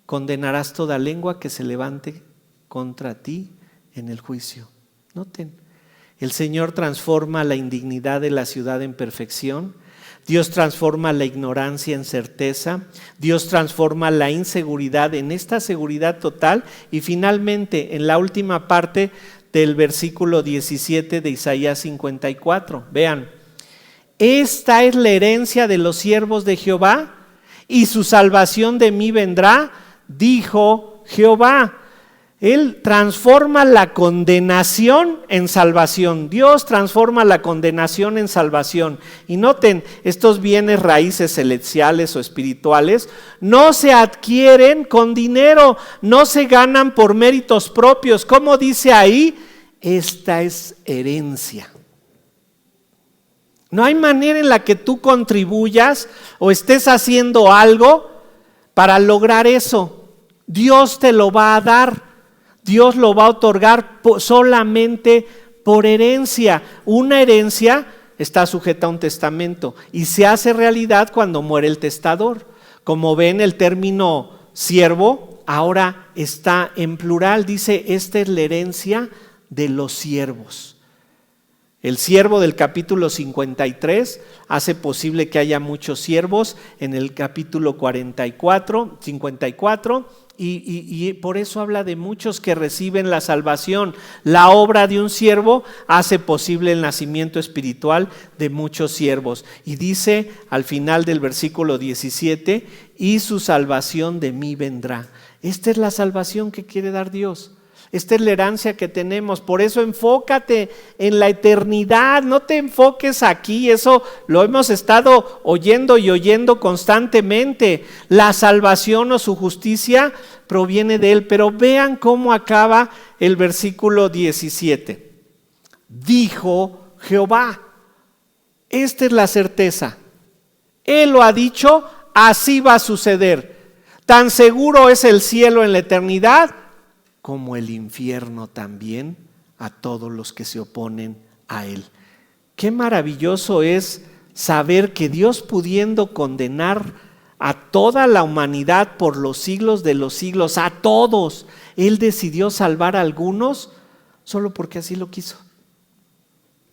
condenarás toda lengua que se levante contra ti en el juicio. Noten, el Señor transforma la indignidad de la ciudad en perfección. Dios transforma la ignorancia en certeza. Dios transforma la inseguridad en esta seguridad total. Y finalmente, en la última parte del versículo 17 de Isaías 54, vean: esta es la herencia de los siervos de Jehová, y su salvación de mí vendrá, dijo Jehová. Él transforma la condenación en salvación. Dios transforma la condenación en salvación. Y noten, estos bienes raíces celestiales o espirituales no se adquieren con dinero, no se ganan por méritos propios. Como dice ahí, esta es herencia. No hay manera en la que tú contribuyas o estés haciendo algo para lograr eso. Dios te lo va a dar. Dios lo va a otorgar solamente por herencia. Una herencia está sujeta a un testamento y se hace realidad cuando muere el testador. Como ven, el término siervo ahora está en plural. Dice: esta es la herencia de los siervos. El siervo del capítulo 53 hace posible que haya muchos siervos en el capítulo 54, y por eso habla de muchos que reciben la salvación. La obra de un siervo hace posible el nacimiento espiritual de muchos siervos. Y dice al final del versículo 17: y su salvación de mí vendrá. Esta es la salvación que quiere dar Dios. Esta es la herencia que tenemos. Por eso enfócate en la eternidad, no te enfoques aquí. Eso lo hemos estado oyendo y oyendo constantemente. La salvación o su justicia proviene de Él. Pero vean cómo acaba el versículo 17. Dijo Jehová. Esta es la certeza. Él lo ha dicho, así va a suceder. Tan seguro es el cielo en la eternidad como el infierno también a todos los que se oponen a Él. Qué maravilloso es saber que Dios, pudiendo condenar a toda la humanidad por los siglos de los siglos, a todos, Él decidió salvar a algunos solo porque así lo quiso.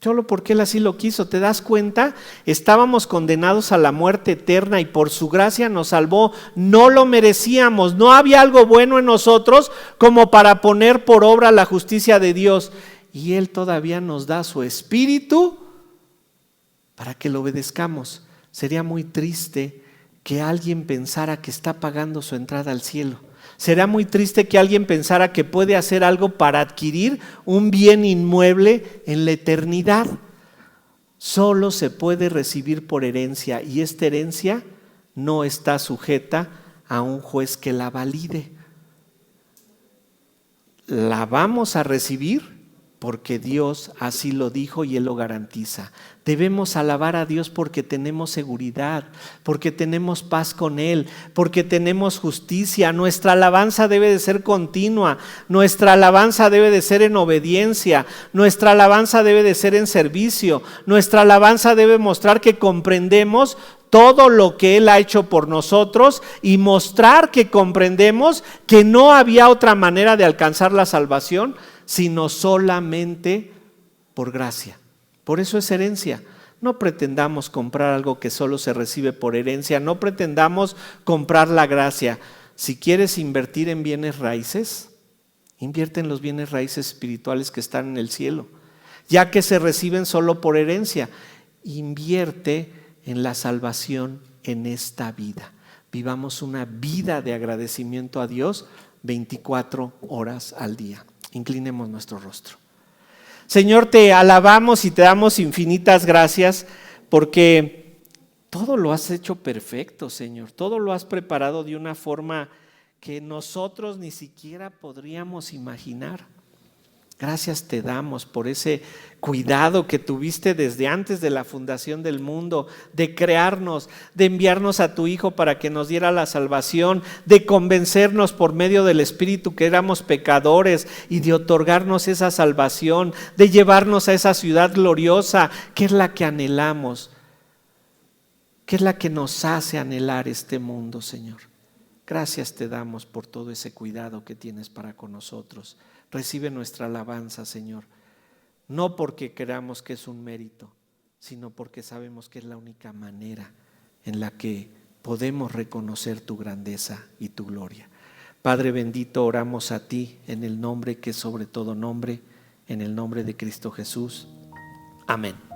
Solo porque Él así lo quiso. ¿Te das cuenta? Estábamos condenados a la muerte eterna y por su gracia nos salvó. No lo merecíamos. No había algo bueno en nosotros como para poner por obra la justicia de Dios. Y Él todavía nos da su espíritu para que lo obedezcamos. sería muy triste que alguien pensara que está pagando su entrada al cielo. Será muy triste que alguien pensara que puede hacer algo para adquirir un bien inmueble en la eternidad. Solo se puede recibir por herencia, y esta herencia no está sujeta a un juez que la valide. La vamos a recibir porque Dios así lo dijo y Él lo garantiza. Debemos alabar a Dios porque tenemos seguridad, porque tenemos paz con Él, porque tenemos justicia. Nuestra alabanza debe de ser continua, nuestra alabanza debe de ser en obediencia, nuestra alabanza debe de ser en servicio, nuestra alabanza debe mostrar que comprendemos todo lo que Él ha hecho por nosotros y mostrar que comprendemos que no había otra manera de alcanzar la salvación sino solamente por gracia. Por eso es herencia. No pretendamos comprar algo que solo se recibe por herencia, no pretendamos comprar la gracia. Si quieres invertir en bienes raíces, invierte en los bienes raíces espirituales que están en el cielo, ya que se reciben solo por herencia. Invierte en la salvación en esta vida. Vivamos una vida de agradecimiento a Dios 24 horas al día. Inclinemos nuestro rostro. Señor, te alabamos y te damos infinitas gracias porque todo lo has hecho perfecto, Señor. Todo lo has preparado de una forma que nosotros ni siquiera podríamos imaginar. Gracias te damos por ese cuidado que tuviste desde antes de la fundación del mundo, de crearnos, de enviarnos a tu Hijo para que nos diera la salvación, de convencernos por medio del Espíritu que éramos pecadores y de otorgarnos esa salvación, de llevarnos a esa ciudad gloriosa que es la que anhelamos, que es la que nos hace anhelar este mundo, Señor. Gracias te damos por todo ese cuidado que tienes para con nosotros. Recibe nuestra alabanza, Señor, no porque creamos que es un mérito, sino porque sabemos que es la única manera en la que podemos reconocer tu grandeza y tu gloria. Padre bendito, oramos a ti en el nombre que es sobre todo nombre, en el nombre de Cristo Jesús. Amén.